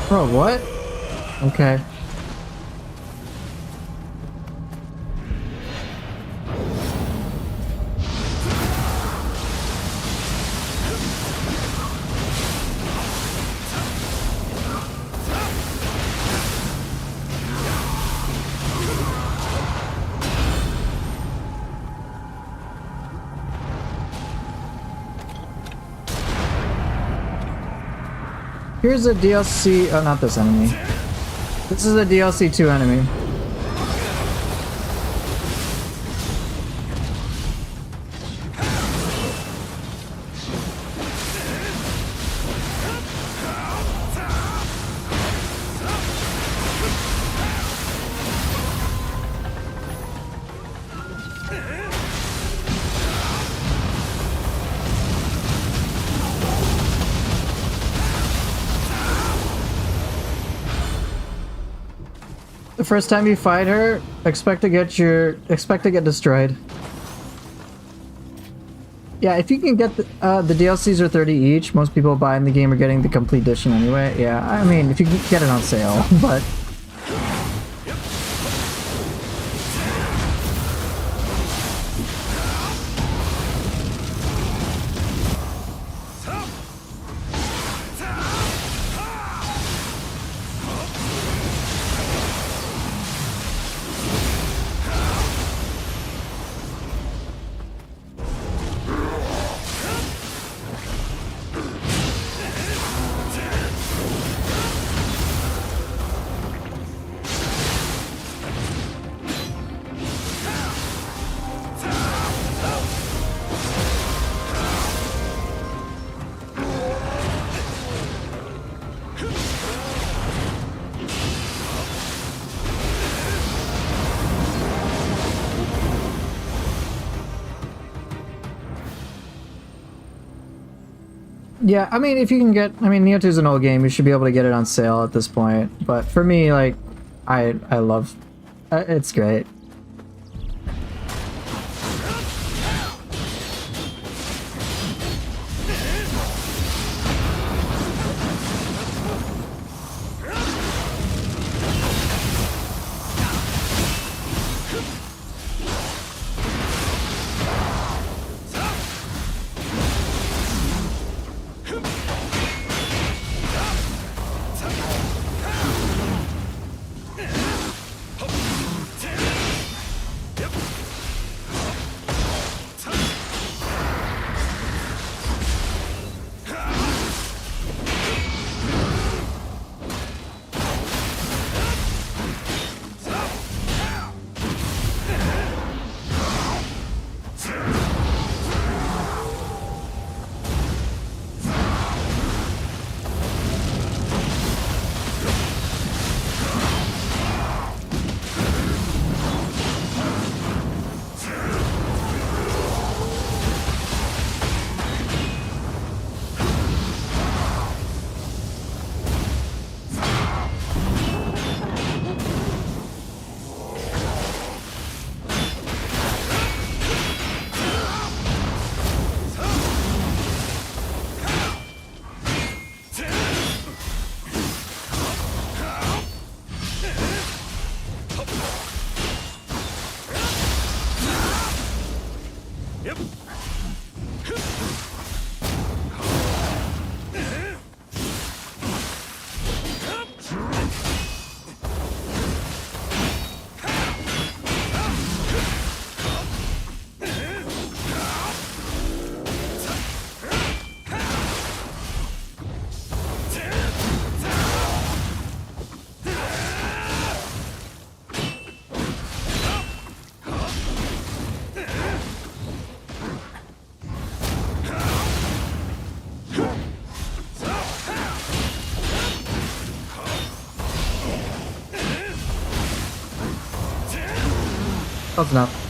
Bro, what? Okay. Here's a DLC. Oh, not this enemy. This is a DLC 2 enemy. The first time you fight her, expect to get destroyed. Yeah, if you can get the DLCs are 30 each. Most people buying the game are getting the complete edition anyway. Yeah, I mean, if you can get it on sale, but yeah, I mean, if you can get, I mean, Nioh 2 is an old game. You should be able to get it on sale at this point. But for me, like, I love, it's great. Close enough.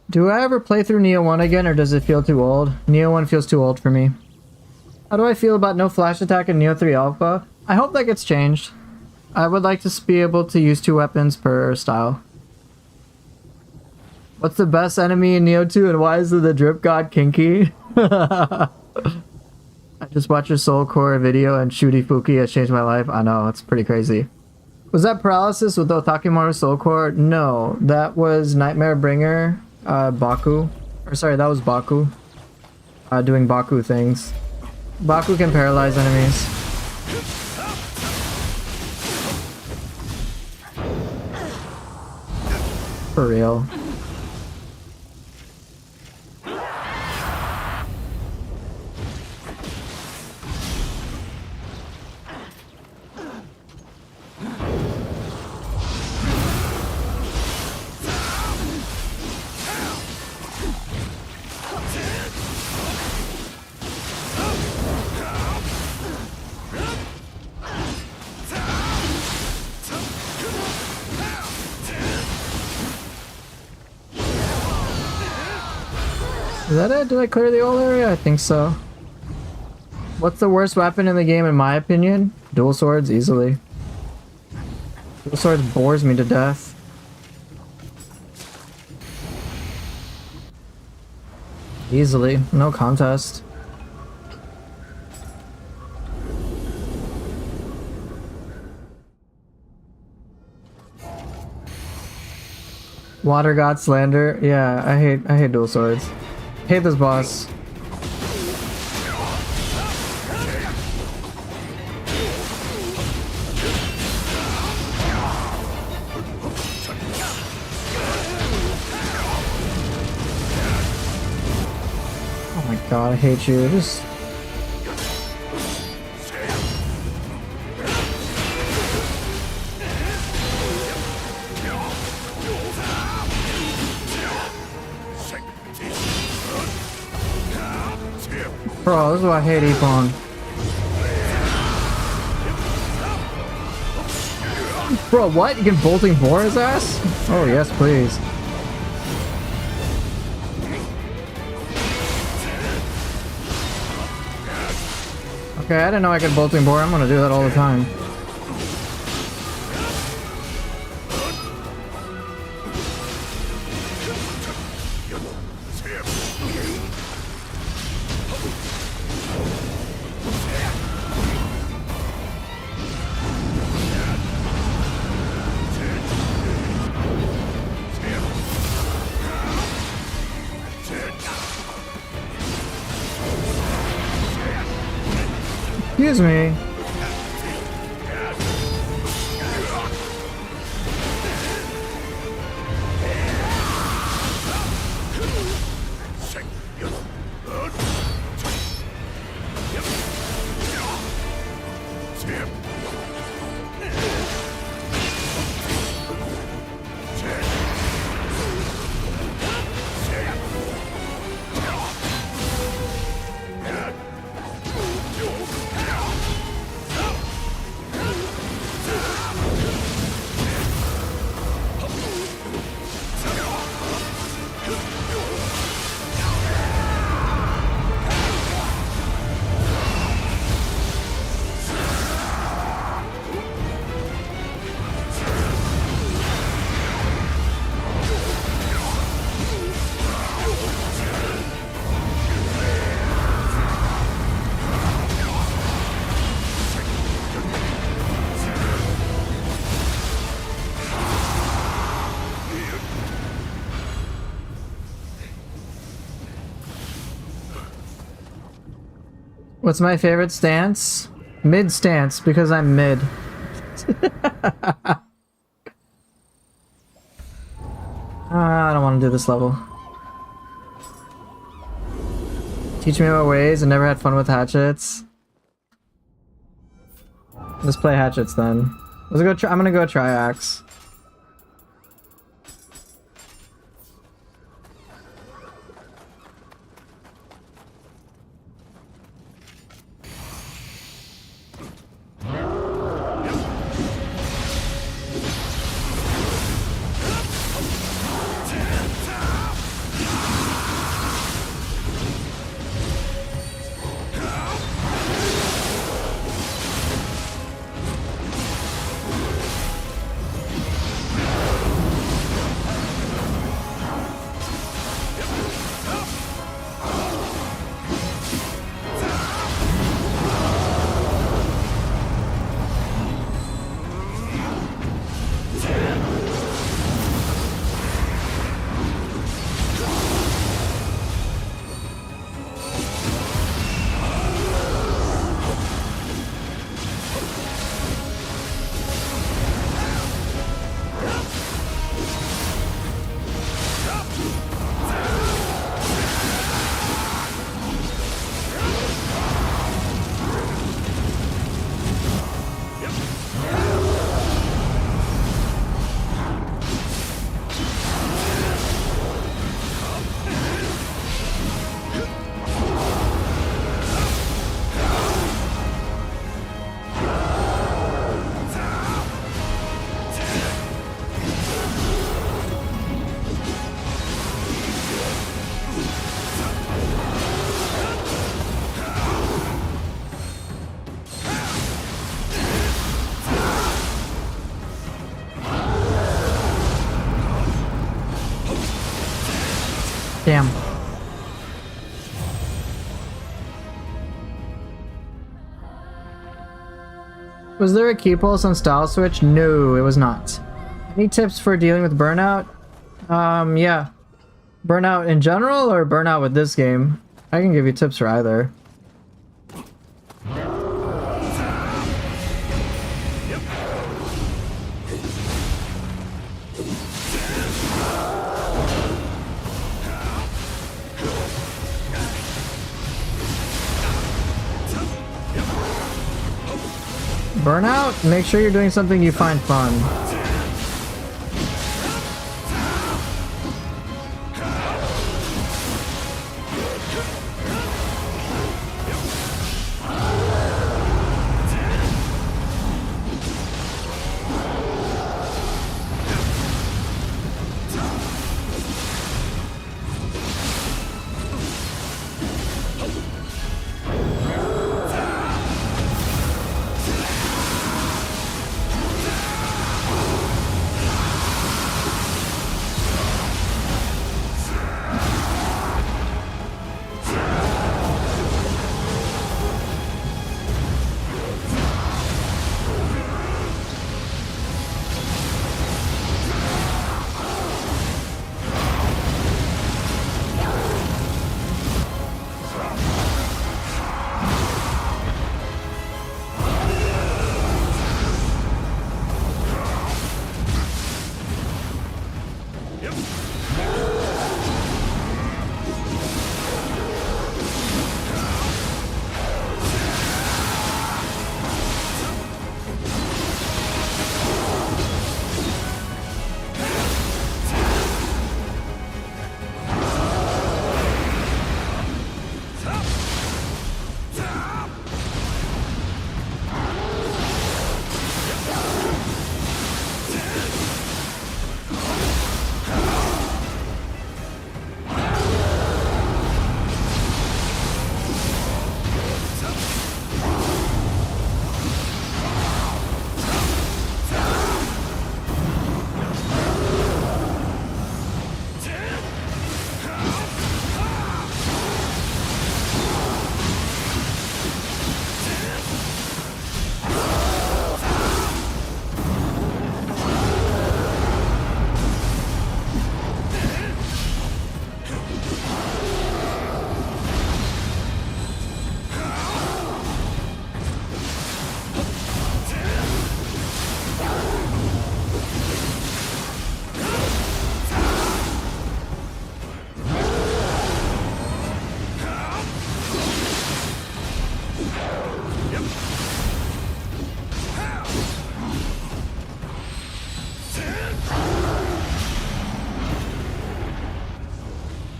Do I ever play through Nioh 1 again, or does it feel too old? Nioh 1 feels too old for me. How do I feel about no flash attack in Nioh 3 Alpha? I hope that gets changed. I would like to be able to use 2 weapons per style. What's the best enemy in Nioh 2, and why is the drip god kinky? I just watched your Soul Core video, and Shooty Fuki has changed my life. I know, it's pretty crazy. Was that paralysis with the Otakimaru Soul Core? No, that was Nightmare Bringer, Baku. Or sorry, that was Baku. Doing Baku things. Baku can paralyze enemies. For real. Is that it? Did I clear the whole area? I think so. What's the worst weapon in the game in my opinion? Dual swords, easily. Dual swords bores me to death. Easily, no contest. Water God slander. Yeah, I hate dual swords. Hate this boss. Oh my god, I hate you. Just bro, this is why I hate Epon. Bro, what? You can bolting bore his ass? Oh, yes, please. Okay, I didn't know I could bolting bore. I'm gonna do that all the time. Excuse me. What's my favorite stance? Mid stance, because I'm mid. I don't want to do this level. Teach me about ways and never had fun with hatchets. Let's play hatchets then. Let's go. I'm gonna go try axe. Was there a key pulse on style switch? No, it was not. Any tips for dealing with burnout? Yeah. Burnout in general or burnout with this game? I can give you tips for either. Burnout? Make sure you're doing something you find fun.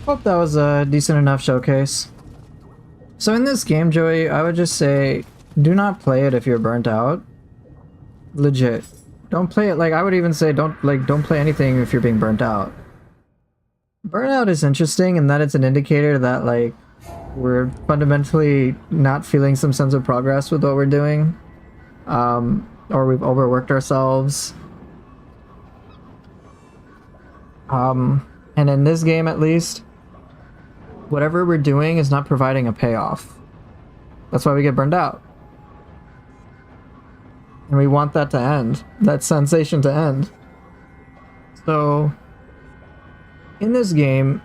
Hope that was a decent enough showcase. So in this game, Joey, I would just say, do not play it if you're burnt out. Legit. Don't play it, like, I would even say don't play anything if you're being burnt out. Burnout is interesting in that it's an indicator that, like, we're fundamentally not feeling some sense of progress with what we're doing. Or we've overworked ourselves. And in this game, at least, whatever we're doing is not providing a payoff. That's why we get burned out. And we want that to end. That sensation to end. So, in this game,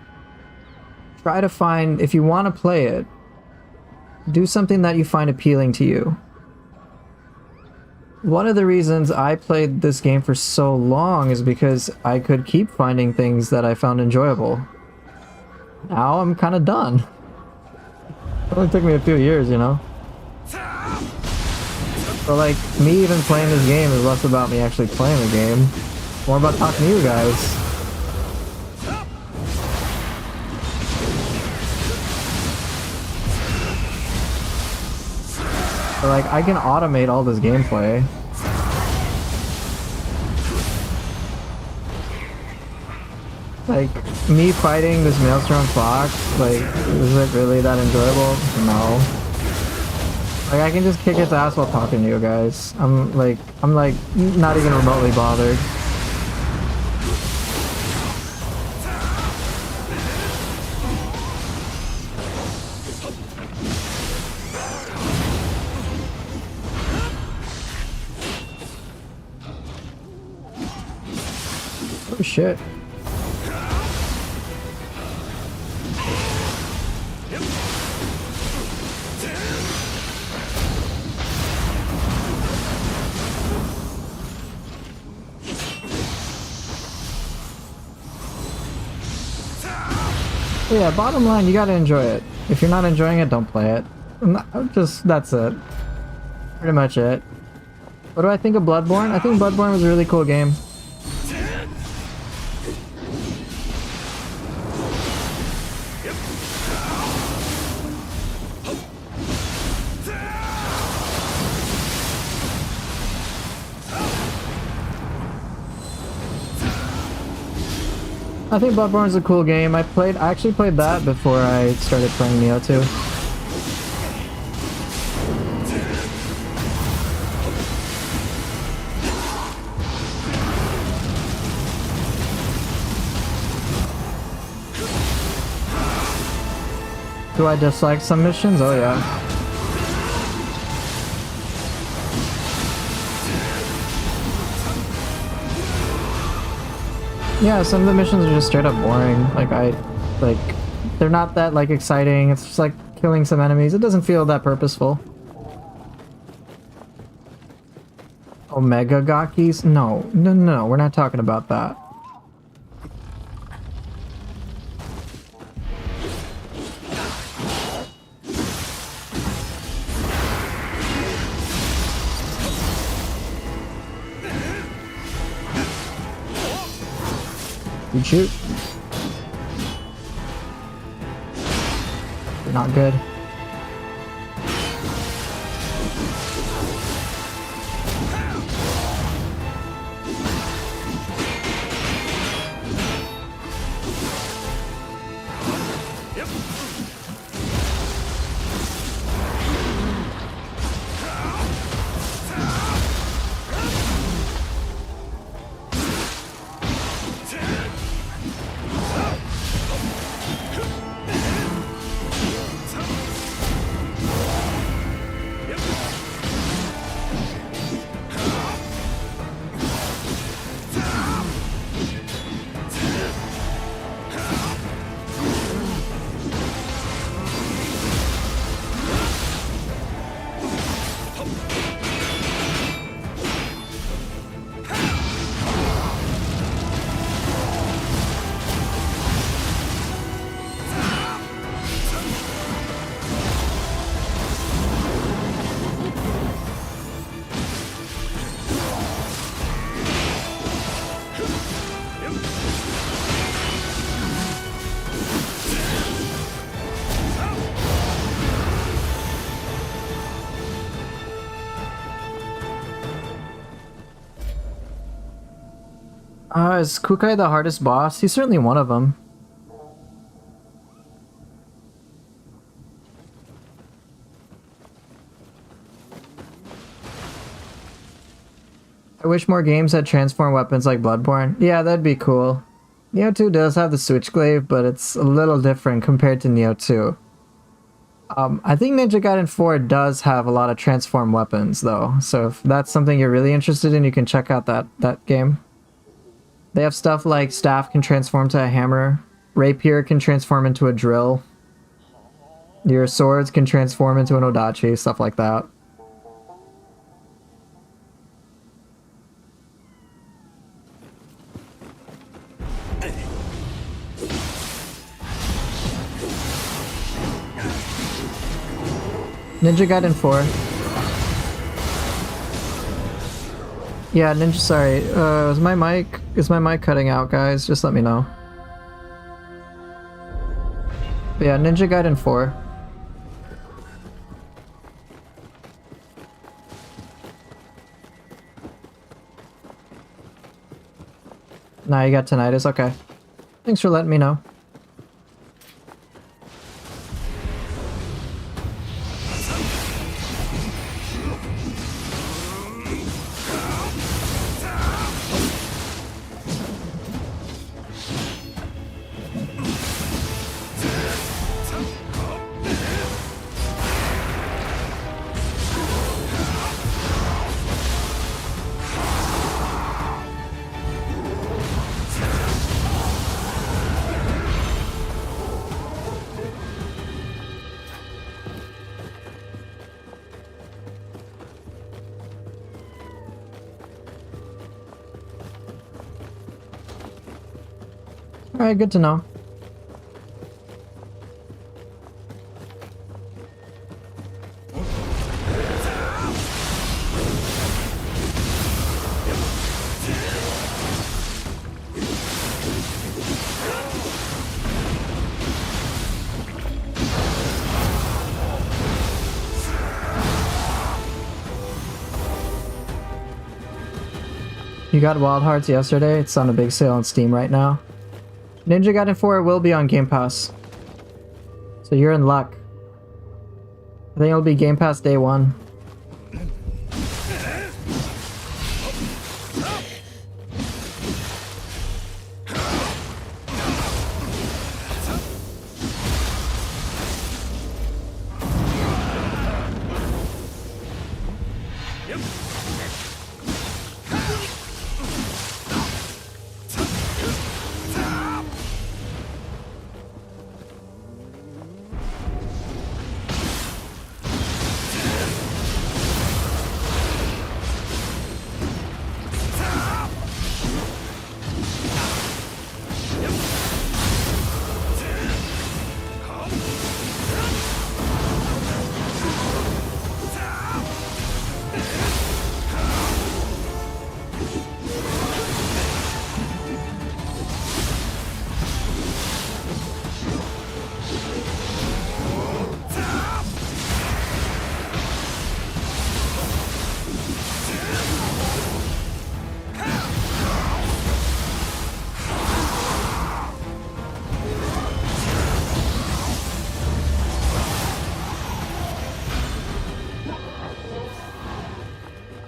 try to find, if you want to play it, do something that you find appealing to you. One of the reasons I played this game for so long is because I could keep finding things that I found enjoyable. Now I'm kind of done. It only took me a few years, you know? So, like, me even playing this game is less about me actually playing the game, more about talking to you guys. So, like, I can automate all this gameplay. Like, me fighting this Maelstrom Fox, like, is it really that enjoyable? No. Like, I can just kick its ass while talking to you guys. I'm like, not even remotely bothered. shit. Yeah, bottom line, you gotta enjoy it. If you're not enjoying it, don't play it. That's it. Pretty much it. What do I think of Bloodborne? I think Bloodborne was a really cool game. I think Bloodborne is a cool game. I actually played that before I started playing Nioh 2. Do I dislike some missions? Oh yeah. Yeah, some of the missions are just straight up boring. They're not that like exciting. It's just like killing some enemies. It doesn't feel that purposeful. Omega Gakis? No, we're not talking about that. You shoot. Not good. Is Kukai the hardest boss? He's certainly one of them. I wish more games had transform weapons like Bloodborne. Yeah, that'd be cool. Nioh 2 does have the Switchglaive, but it's a little different compared to Nioh 2. I think Ninja Gaiden 4 does have a lot of transform weapons, though. So if that's something you're really interested in, you can check out that game. They have stuff like staff can transform to a hammer, rapier can transform into a drill, your swords can transform into an odachi, stuff like that. Ninja Gaiden 4. Yeah, Ninja, sorry. Is my mic cutting out, guys? Just let me know. But yeah, Ninja Gaiden 4. Nah, you got tinnitus? Okay. Thanks for letting me know. Alright, good to know. You got Wild Hearts yesterday? It's on a big sale on Steam right now. Ninja Gaiden 4 will be on Game Pass. So you're in luck. I think it'll be Game Pass day one.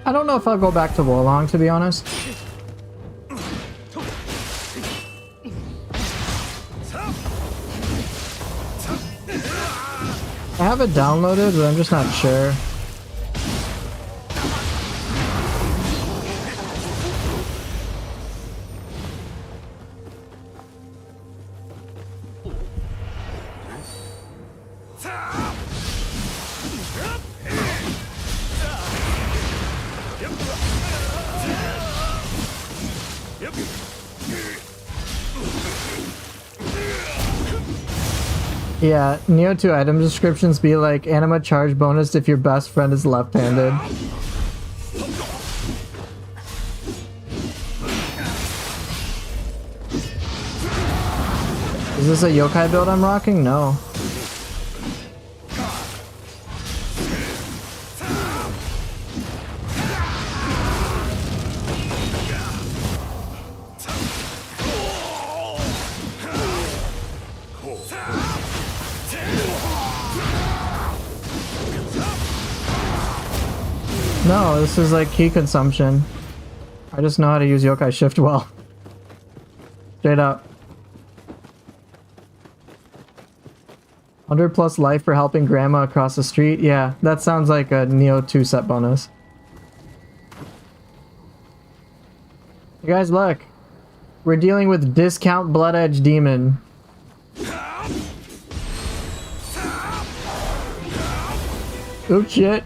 I don't know if I'll go back to Wolong, to be honest. I have it downloaded, but I'm just not sure. Yeah, Nioh 2 item descriptions be like, anima charge bonus if your best friend is left-handed. Is this a yokai build I'm rocking? No. No, this is like key consumption. I just know how to use yokai shift well. Straight up. 100 plus life for helping grandma across the street. Yeah, that sounds like a Nioh 2 set bonus. You guys, look. We're dealing with discount Blood Edge Demon. Oh shit.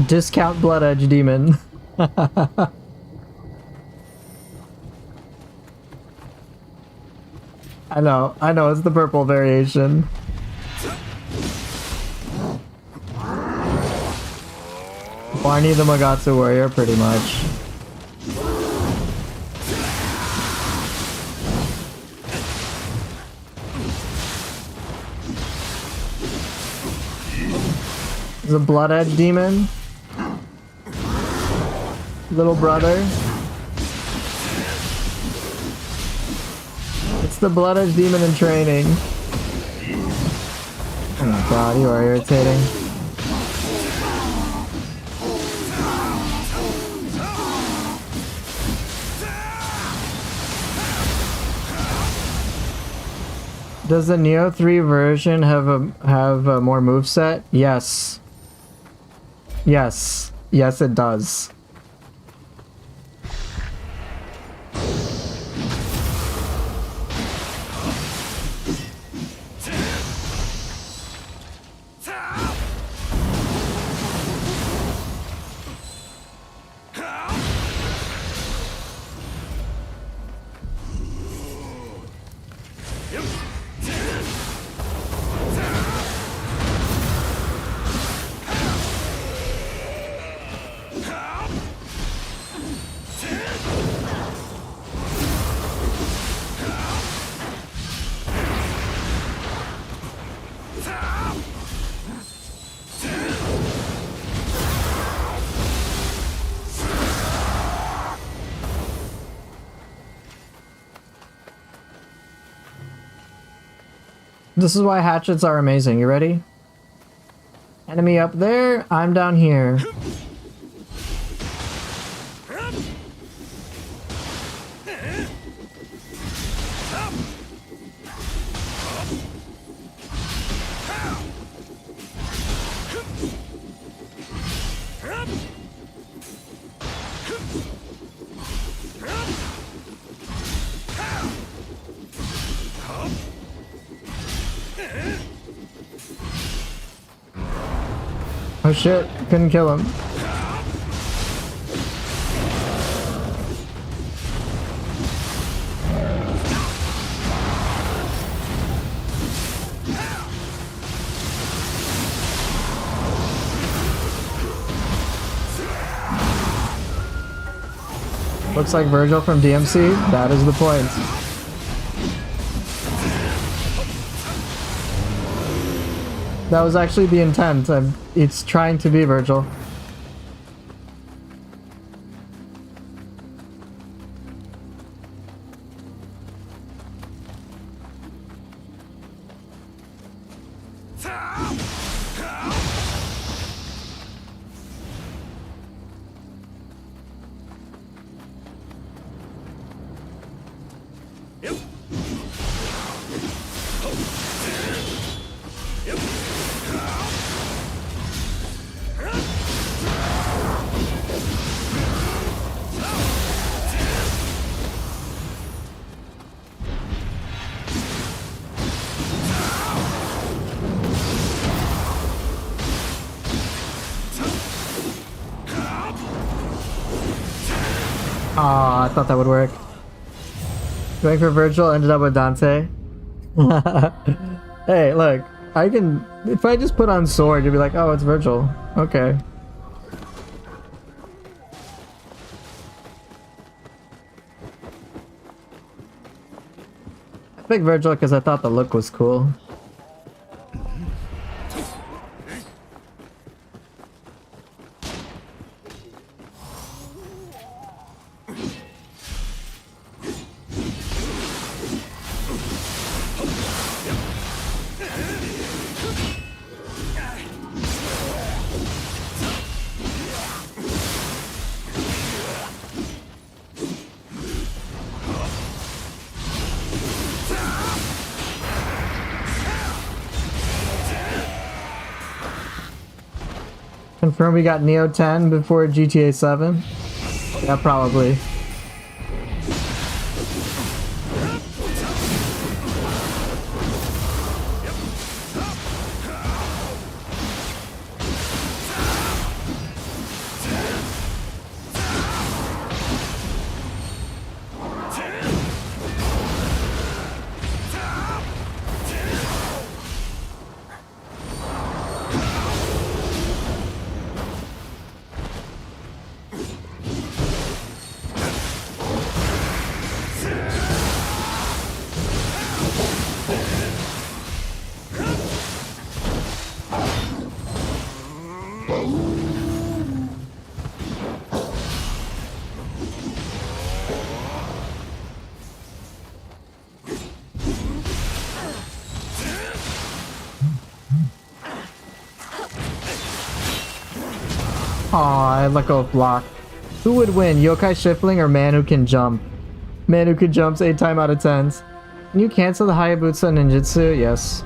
Discount Blood Edge Demon. I know, it's the purple variation. Barney the Magatsu warrior, pretty much. The Blood Edge demon. Little brother. It's the Blood Edge demon in training. Oh my god, you are irritating. Does the Nioh 3 version have a more moveset? Yes. Yes. Yes, it does. This is why hatchets are amazing. You ready? Enemy up there, I'm down here. Oh shit, couldn't kill him. Looks like Virgil from DMC. That is the point. That was actually the intent. It's trying to be Virgil. Aw, I thought that would work. Going for Virgil, ended up with Dante. Hey, look, I can... If I just put on sword, you'll be like, oh, it's Virgil. Okay. I picked Virgil because I thought the look was cool. Confirm we got Nioh 10 before GTA 7? Yeah, probably. Aw, I let go of block. Who would win, yokai shifling or man who can jump? Man who can jump's 8 times out of 10s. Can you cancel the Hayabusa ninjutsu? Yes.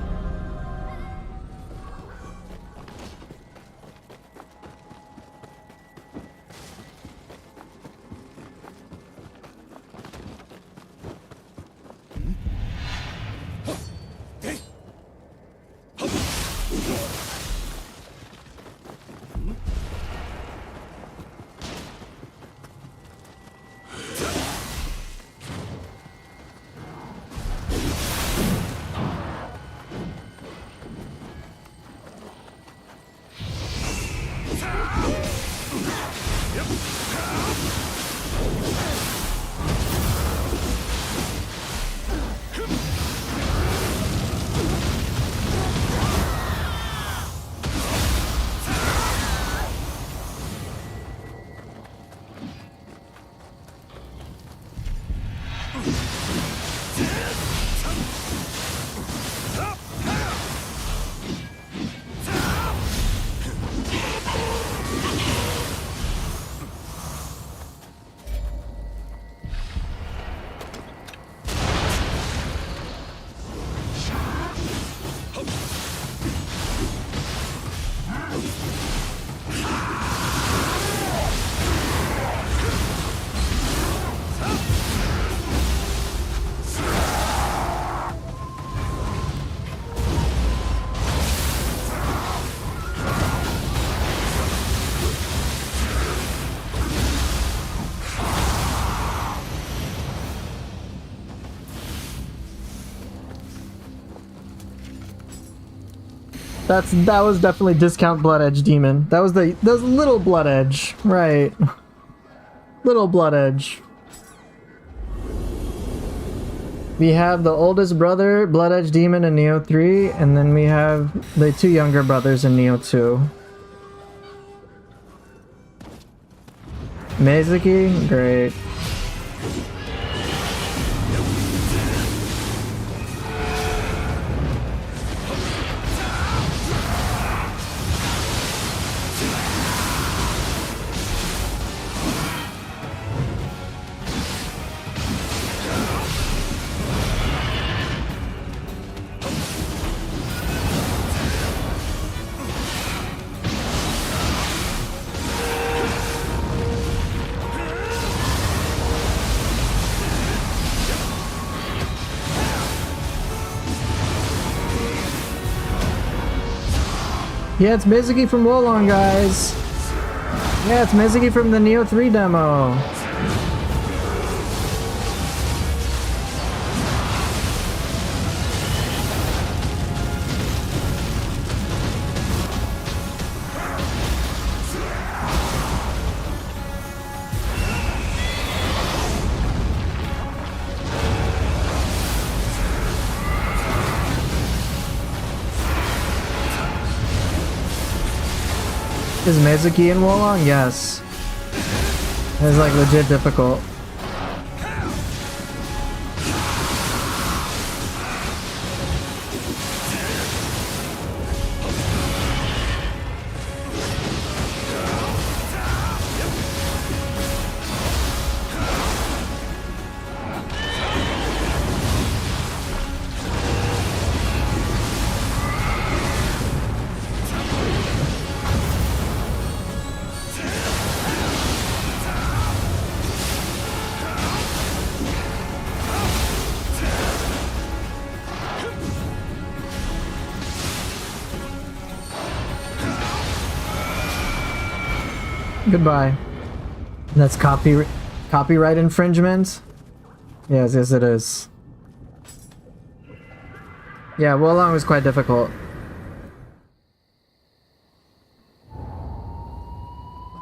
That was definitely discount Blood Edge Demon. That was little Blood Edge, right? Little Blood Edge. We have the oldest brother, Blood Edge Demon in Nioh 3, and then we have the 2 younger brothers in Nioh 2. Mizuki, great. Yeah, it's Mizuki from Wolong, guys. Yeah, it's Mizuki from the Nioh 3 demo. Is Mizuki in Wolong? Yes. It's like legit difficult. Goodbye. That's copyright infringement? Yes, yes it is. Yeah, Wolong was quite difficult.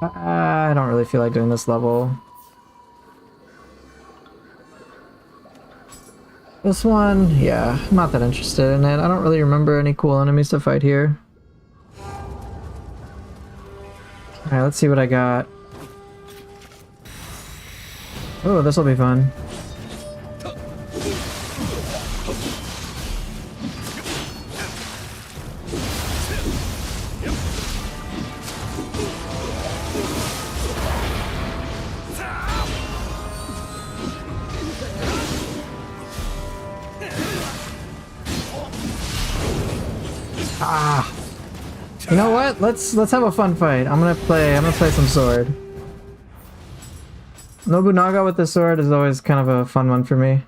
I don't really feel like doing this level. This one, yeah, I'm not that interested in it. I don't really remember any cool enemies to fight here. Alright, let's see what I got. Oh, this will be fun. Ah. You know what? Let's have a fun fight. I'm gonna play some sword. Nobunaga with the sword is always kind of a fun one for me.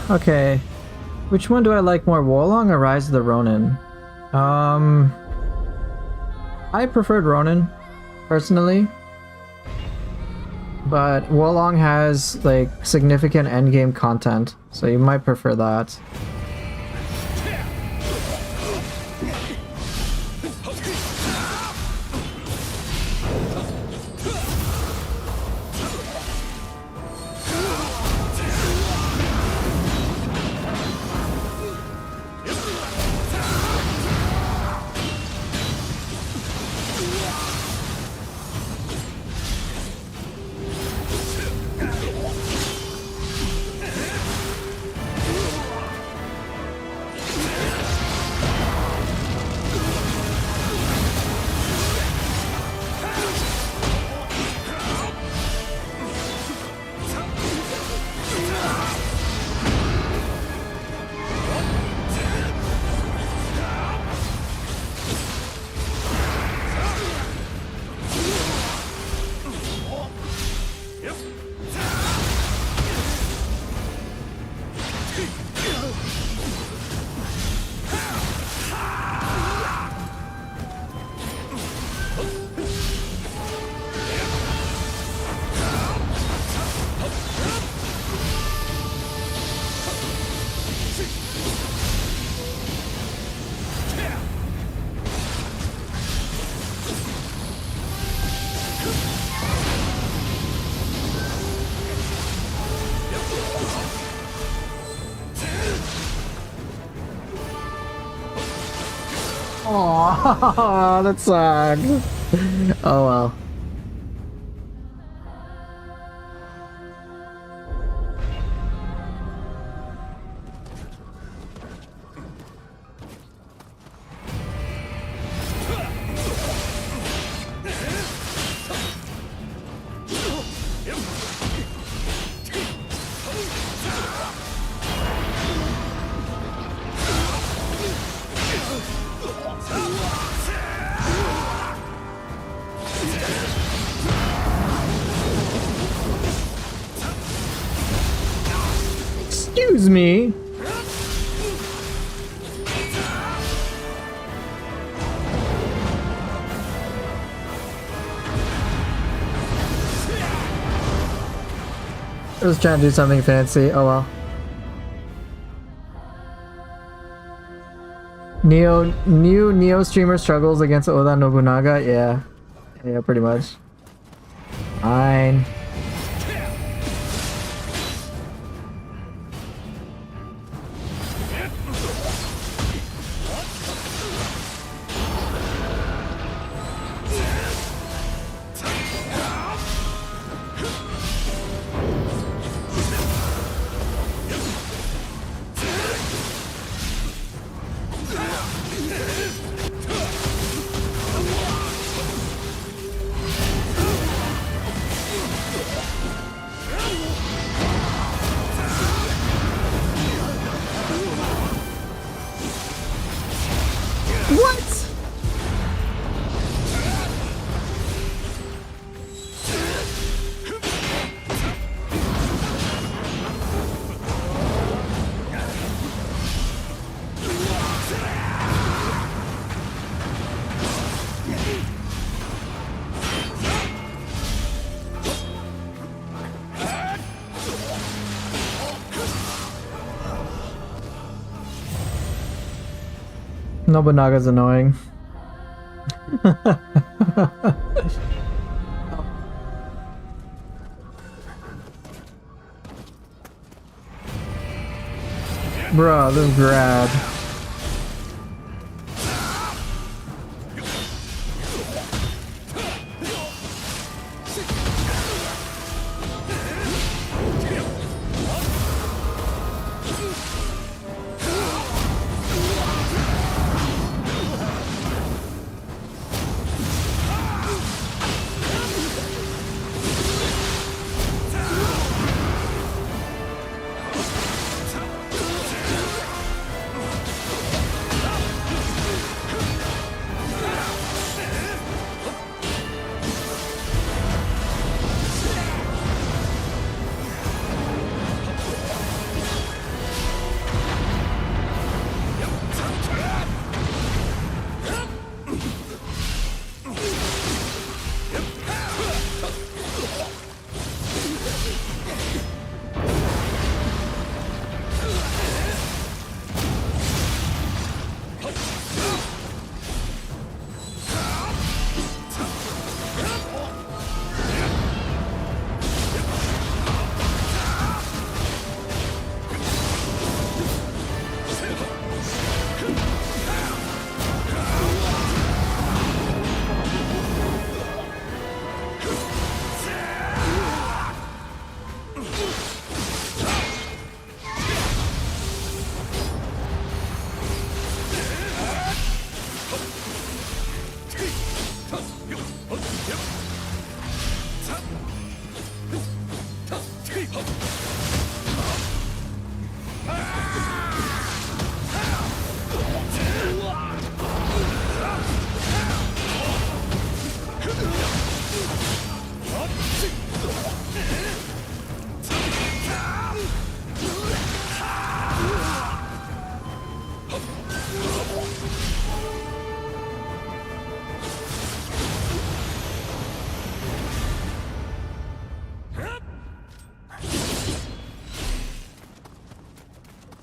Okay. Which one do I like more, Wolong or Rise of the Ronin? I preferred Ronin, personally. But Wolong has, like, significant endgame content, so you might prefer that. Oh, that sucks. Oh well. Excuse me. I was trying to do something fancy. Oh well. New Nioh streamer struggles against Oda Nobunaga. Yeah, pretty much. Fine. Nobunaga's annoying. Bro, this grab.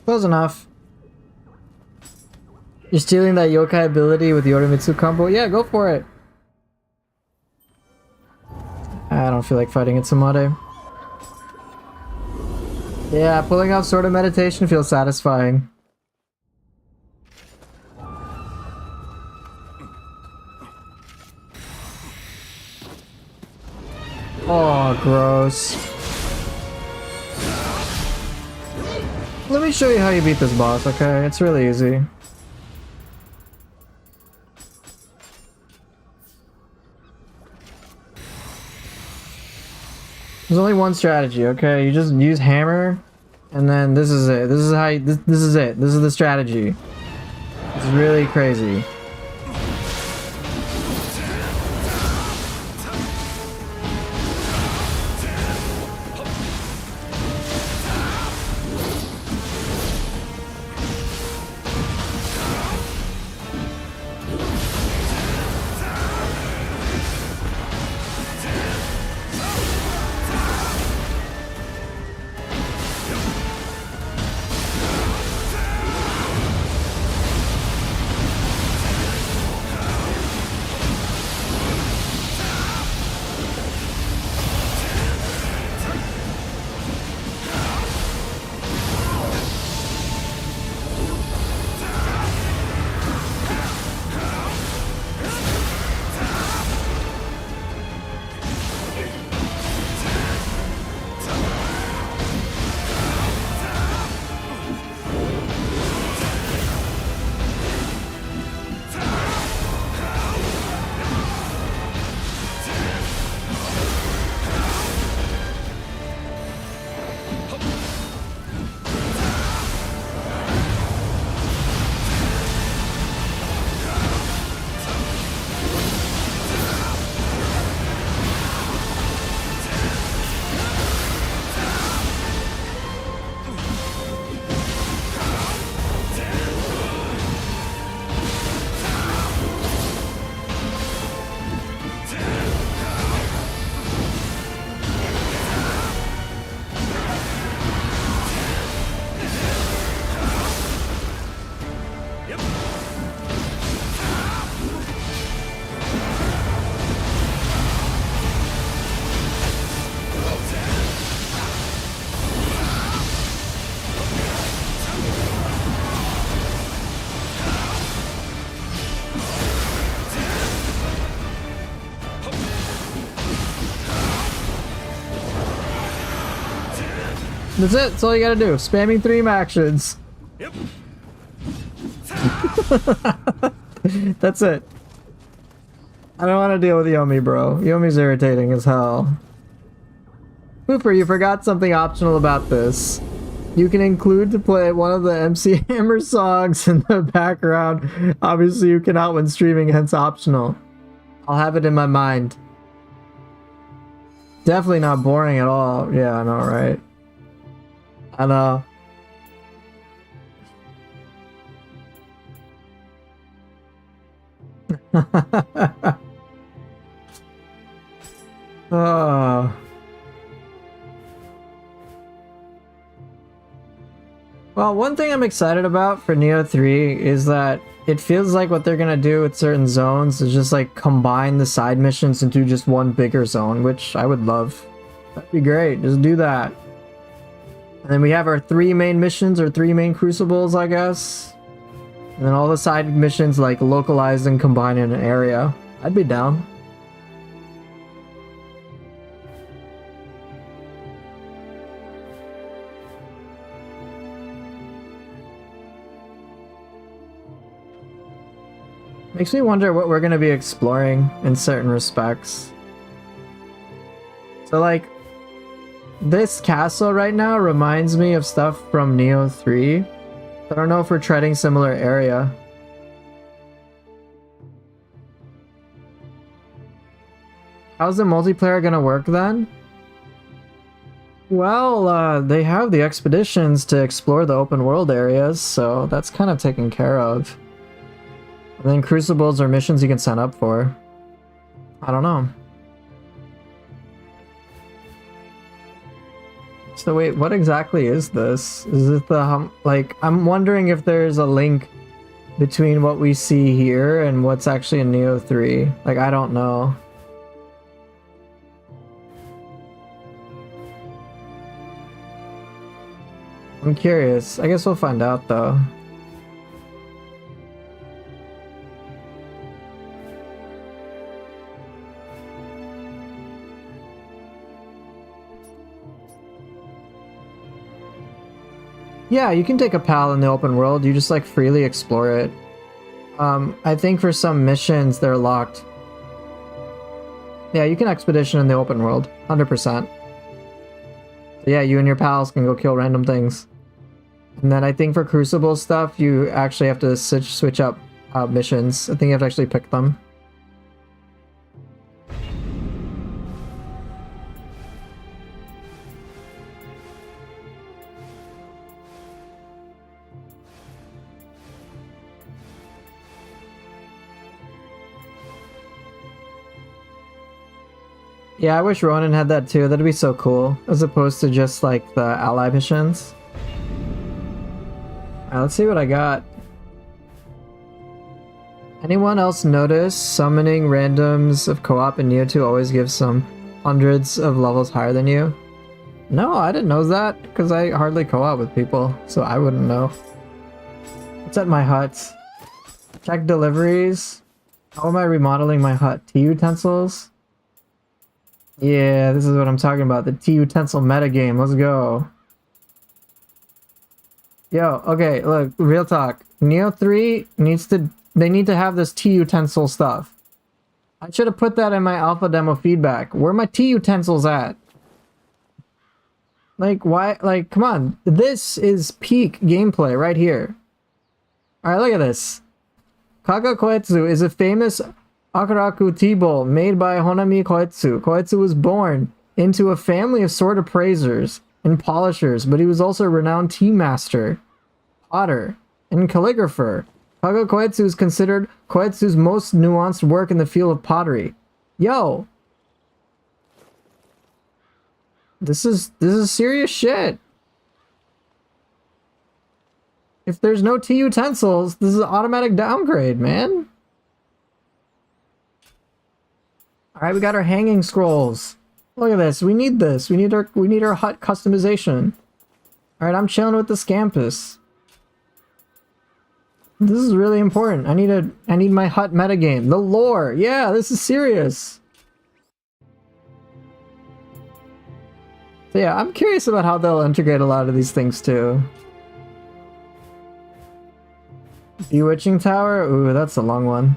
Close enough. You're stealing that yokai ability with the Yorimitsu combo? Yeah, go for it. I don't feel like fighting it, Samade. Yeah, pulling off Sword of Meditation feels satisfying. Oh, gross. Let me show you how you beat this boss, okay? It's really easy. There's only one strategy, okay? You just use hammer, and then this is it. This is how you, this is it. This is the strategy. It's really crazy. That's it. That's all you gotta do. Spamming 3 actions. Yep. That's it. I don't want to deal with Yomi, bro. Yomi's irritating as hell. Hooper, you forgot something optional about this. You can include to play one of the MC Hammer songs in the background. Obviously, you cannot when streaming, hence optional. I'll have it in my mind. Definitely not boring at all. Yeah, I know, right? I know. Oh. Well, one thing I'm excited about for Nioh 3 is that it feels like what they're gonna do with certain zones is just like combine the side missions into just one bigger zone, which I would love. That'd be great. Just do that. And then we have our 3 main missions or 3 main crucibles, I guess. And then all the side missions like localized and combined in an area. I'd be down. Makes me wonder what we're going to be exploring in certain respects. So like, this castle right now reminds me of stuff from Nioh 3. I don't know if we're treading similar area. How's the multiplayer going to work then? Well, they have the expeditions to explore the open world areas, so that's kind of taken care of. And then crucibles are missions you can sign up for. I don't know. So wait, what exactly is this? Is it the, like, I'm wondering if there's a link between what we see here and what's actually in Nioh 3. Like, I don't know. I'm curious. I guess we'll find out though. Yeah, you can take a PAL in the open world. You just like freely explore it. I think for some missions they're locked. Yeah, you can expedition in the open world, 100%. So yeah, you and your pals can go kill random things. And then I think for crucible stuff, you actually have to switch up missions. I think you have to actually pick them. Yeah, I wish Ronin had that too. That'd be so cool. As opposed to just like the ally missions. Alright, let's see what I got. Anyone else notice summoning randoms of co-op in Nioh 2 always gives some hundreds of levels higher than you? No, I didn't know that because I hardly co-op with people, so I wouldn't know. What's at my hut? Check deliveries. How am I remodeling my hut? Tea utensils? Yeah, this is what I'm talking about. The tea utensil metagame. Let's go. Yo, okay, look, real talk. Nioh 3 needs to... They need to have this tea utensil stuff. I should have put that in my alpha demo feedback. Where are my tea utensils at? Like, why? Like, come on. This is peak gameplay right here. Alright, look at this. Kaga Koetsu is a famous Akaraku tea bowl made by Honami Koetsu. Koetsu was born into a family of sword appraisers and polishers, but he was also a renowned tea master, potter, and calligrapher. Kaga Koetsu is considered Koetsu's most nuanced work in the field of pottery. Yo! This is serious shit. If there's no tea utensils, this is an automatic downgrade, man. Alright, we got our hanging scrolls. Look at this. We need this. We need our hut customization. Alright, I'm chilling with the Scampus. This is really important. I need my hut metagame. The lore. Yeah, this is serious. So yeah, I'm curious about how they'll integrate a lot of these things too. Bewitching Tower? Ooh, that's a long one.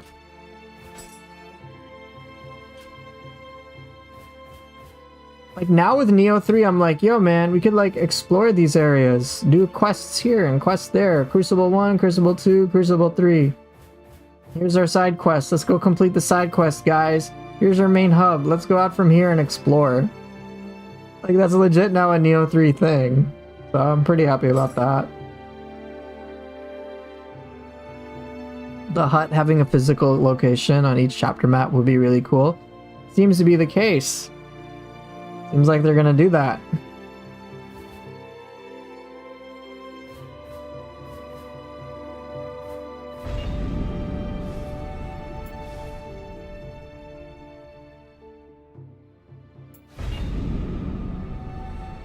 Like now with Nioh 3, I'm like, yo man, we could like explore these areas. Do quests here and quests there. Crucible 1, Crucible 2, Crucible 3. Here's our side quest. Let's go complete the side quest, guys. Here's our main hub. Let's go out from here and explore. Like that's legit now a Nioh 3 thing. So I'm pretty happy about that. The hut having a physical location on each chapter map would be really cool. Seems to be the case. Seems like they're gonna do that.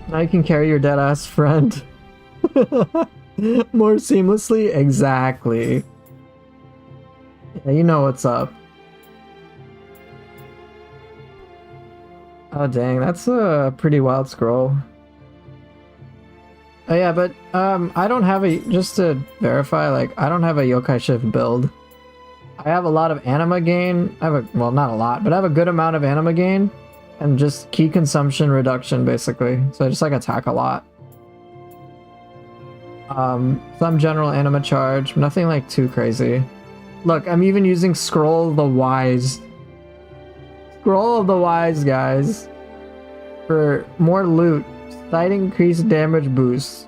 Now you can carry your dead-ass friend. More seamlessly? Exactly. Yeah, you know what's up. Oh dang, that's a pretty wild scroll. Oh yeah, but I don't have a, just to verify, like I don't have a yokai shift build. I have a lot of anima gain. I have a, well, not a lot, but I have a good amount of anima gain and just key consumption reduction basically. So I just like attack a lot. Some general anima charge, nothing like too crazy. Look, I'm even using Scroll of the Wise. Scroll of the Wise, guys. For more loot. Slight increased damage boost.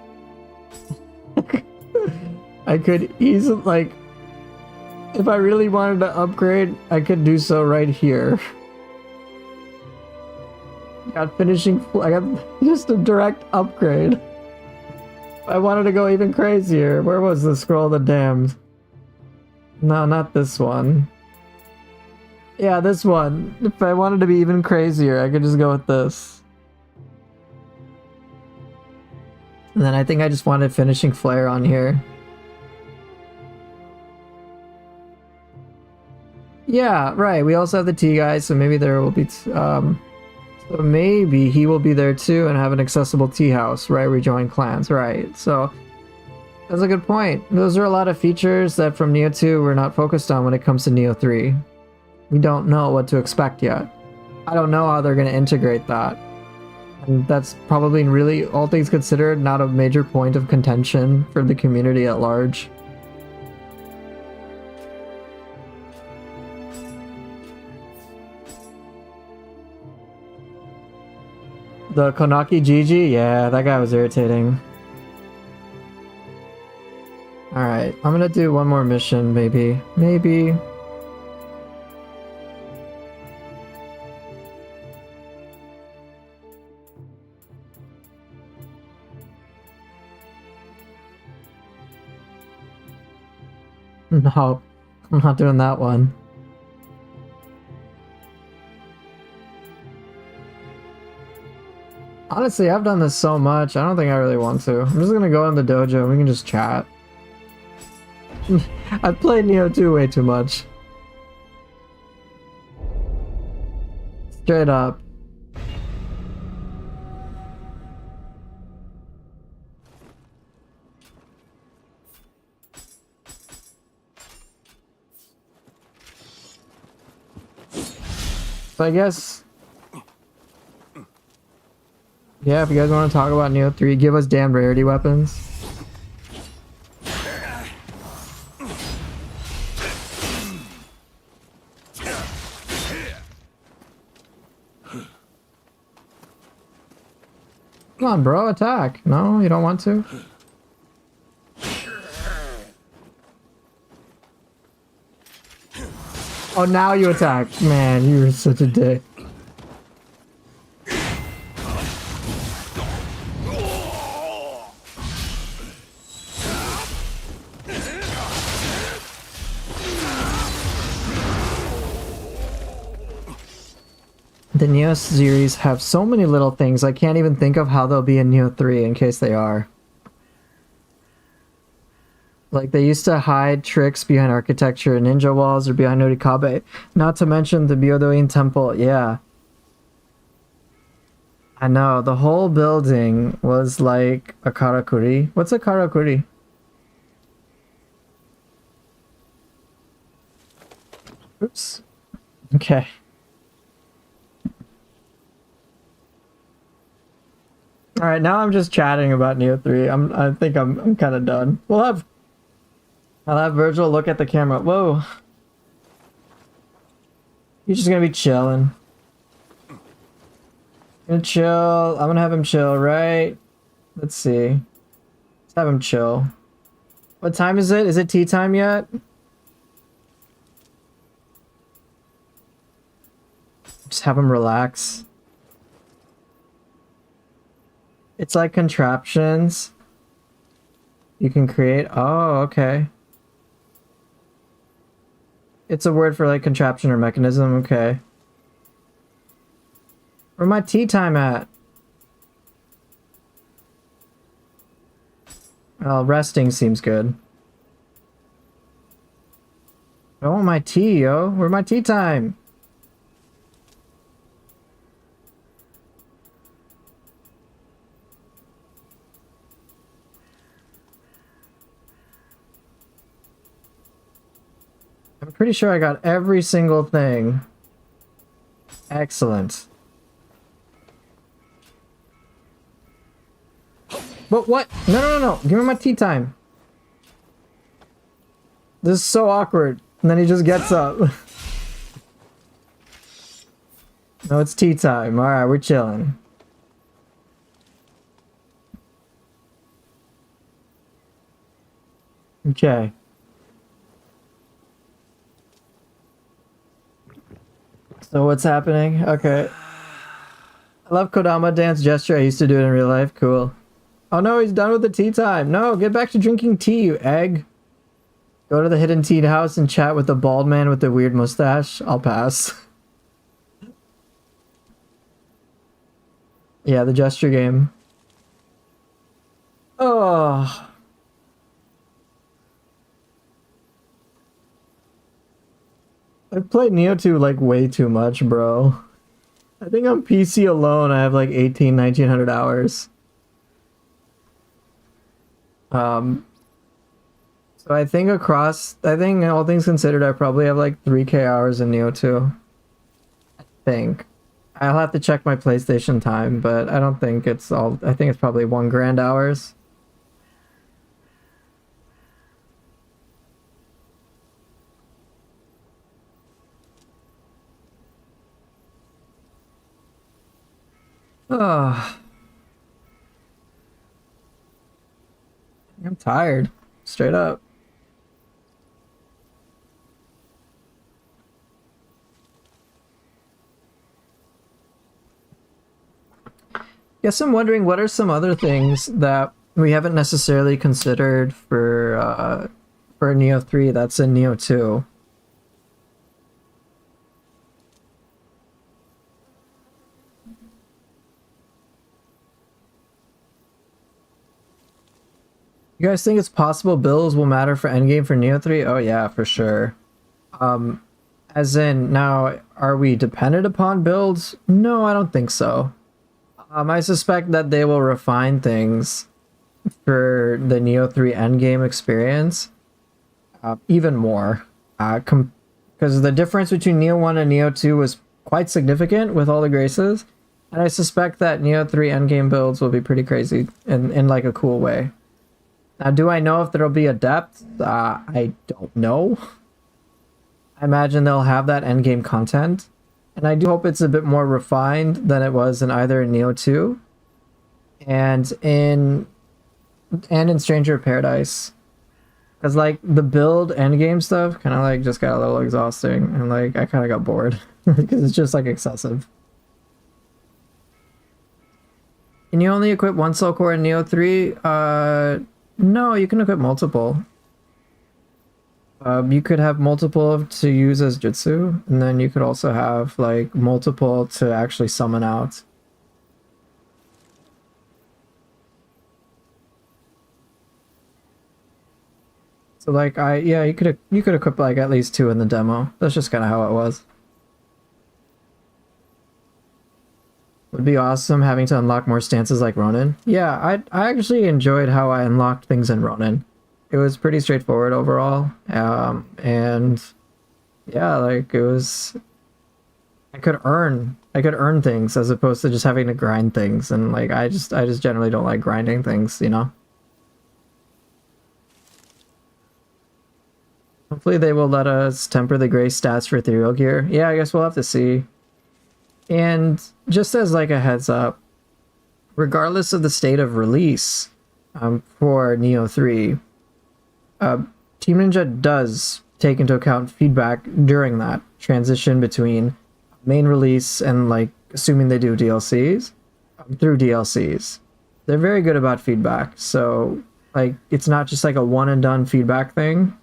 I could easily, like... If I really wanted to upgrade, I could do so right here. Got finishing... I got just a direct upgrade. I wanted to go even crazier. Where was the Scroll of the Damned? No, not this one. Yeah, this one. If I wanted to be even crazier, I could just go with this. And then I think I just wanted Finishing Flare on here. Yeah, right. We also have the tea guy, so maybe there will be... so maybe he will be there too and have an accessible tea house, right? Rejoin clans, right. So... That's a good point. Those are a lot of features that from Nioh 2 we're not focused on when it comes to Nioh 3. We don't know what to expect yet. I don't know how they're going to integrate that. And that's probably really, all things considered, not a major point of contention for the community at large. The Konaki Gigi? Yeah, that guy was irritating. Alright, I'm gonna do one more mission, maybe. Maybe. No, I'm not doing that one. Honestly, I've done this so much, I don't think I really want to. I'm just gonna go in the dojo and we can just chat. I've played Nioh 2 way too much. Straight up. So I guess... yeah, if you guys want to talk about Nioh 3, give us damn rarity weapons. Come on, bro, attack. No, you don't want to? Oh, now you attack. Man, you're such a dick. The Nioh series have so many little things, I can't even think of how they'll be in Nioh 3 in case they are. Like, they used to hide tricks behind architecture, ninja walls, or behind Norikabe. Not to mention the Byodoin Temple, yeah. I know, the whole building was like a karakuri. What's a karakuri? Oops. Okay. All right, now I'm just chatting about Nioh 3. I think I'm kind of done. I'll have Virgil look at the camera. Whoa. He's just gonna be chilling. Gonna chill. I'm gonna have him chill, right? Let's see. Let's have him chill. What time is it? Is it tea time yet? Just have him relax. It's like contraptions you can create. Oh, okay. It's a word for like contraption or mechanism. Okay. Where my tea time at? Oh, resting seems good. I want my tea, yo. Where my tea time? I'm pretty sure I got every single thing. Excellent. But what? No, no, no, no. Give me my tea time. This is so awkward. And then he just gets up. No, it's tea time. Alright, we're chilling. Okay. So what's happening? Okay. I love Kodama dance gesture. I used to do it in real life. Cool. Oh no, he's done with the tea time. No, get back to drinking tea, you egg. Go to the hidden tea house and chat with the bald man with the weird mustache. I'll pass. Yeah, the gesture game. Oh. I've played Nioh 2 like way too much, bro. I think on PC alone I have like 1900 hours. So I think all things considered I probably have like 3k hours in Nioh 2. I think. I'll have to check my PlayStation time, but I don't think it's all. I think it's probably 1 grand hours. Oh, I'm tired. Straight up. Guess I'm wondering what are some other things that we haven't necessarily considered for Nioh 3 that's in Nioh 2. You guys think it's possible builds will matter for Endgame for Nioh 3? Oh yeah, for sure. As in, now, are we dependent upon builds? No, I don't think so. I suspect that they will refine things for the Nioh 3 Endgame experience even more. Because the difference between Nioh 1 and Nioh 2 was quite significant with all the graces. And I suspect that Nioh 3 Endgame builds will be pretty crazy in like a cool way. Now, do I know if there'll be a depth? I don't know. I imagine they'll have that endgame content. And I do hope it's a bit more refined than it was in either Nioh 2 and in Stranger of Paradise. Because like the build endgame stuff kind of like just got a little exhausting and like I kind of got bored because it's just like excessive. Can you only equip one soul core in Nioh 3? No, you can equip multiple. You could have multiple to use as Jutsu, and then you could also have like multiple to actually summon out. So like you could equip like at least 2 in the demo. That's just kind of how it was. Would be awesome having to unlock more stances like Ronin. Yeah, I actually enjoyed how I unlocked things in Ronin. It was pretty straightforward overall. And yeah, like it was I could earn things as opposed to just having to grind things, and like I just generally don't like grinding things, you know? Hopefully they will let us temper the gray stats for ethereal gear. Yeah, I guess we'll have to see. And just as like a heads up, regardless of the state of release for Nioh 3, Team Ninja does take into account feedback during that transition between main release and like assuming they do DLCs through DLCs. They're very good about feedback. So like it's not just like a one and done feedback thing.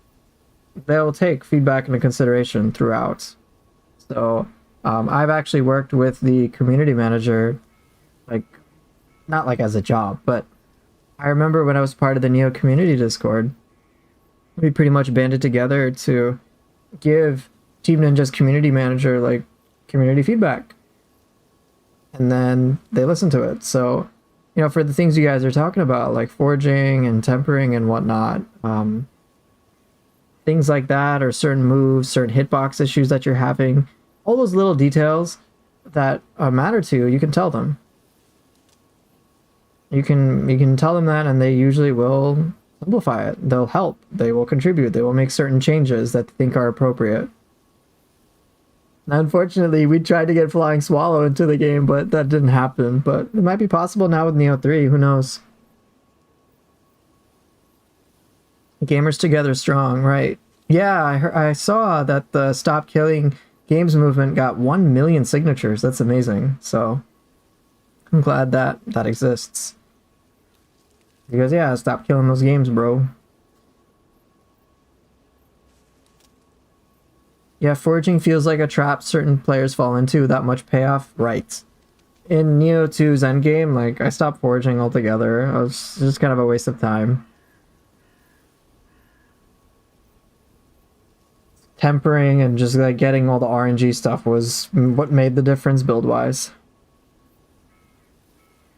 They'll take feedback into consideration throughout. So I've actually worked with the community manager, like not like as a job, but I remember when I was part of the Nioh community Discord, we pretty much banded together to give Team Ninja's community manager like community feedback, and then they listened to it. So you know, for the things you guys are talking about, like forging and tempering and whatnot, things like that, or certain moves, certain hitbox issues that you're having, all those little details that matter to you, you can tell them. You can tell them that, and they usually will simplify it. They'll help. They will contribute. They will make certain changes that they think are appropriate. Now, unfortunately, we tried to get Flying Swallow into the game, but that didn't happen. But it might be possible now with Nioh 3. Who knows? Gamers together strong, right? Yeah, I saw that the Stop Killing Games movement got 1 million signatures. That's amazing. So I'm glad that that exists. Because yeah, stop killing those games, bro. Yeah, foraging feels like a trap certain players fall into without much payoff. Right. In Nioh 2's Endgame, like, I stopped foraging altogether. It was just kind of a waste of time. Tempering and just, like, getting all the RNG stuff was what made the difference build-wise.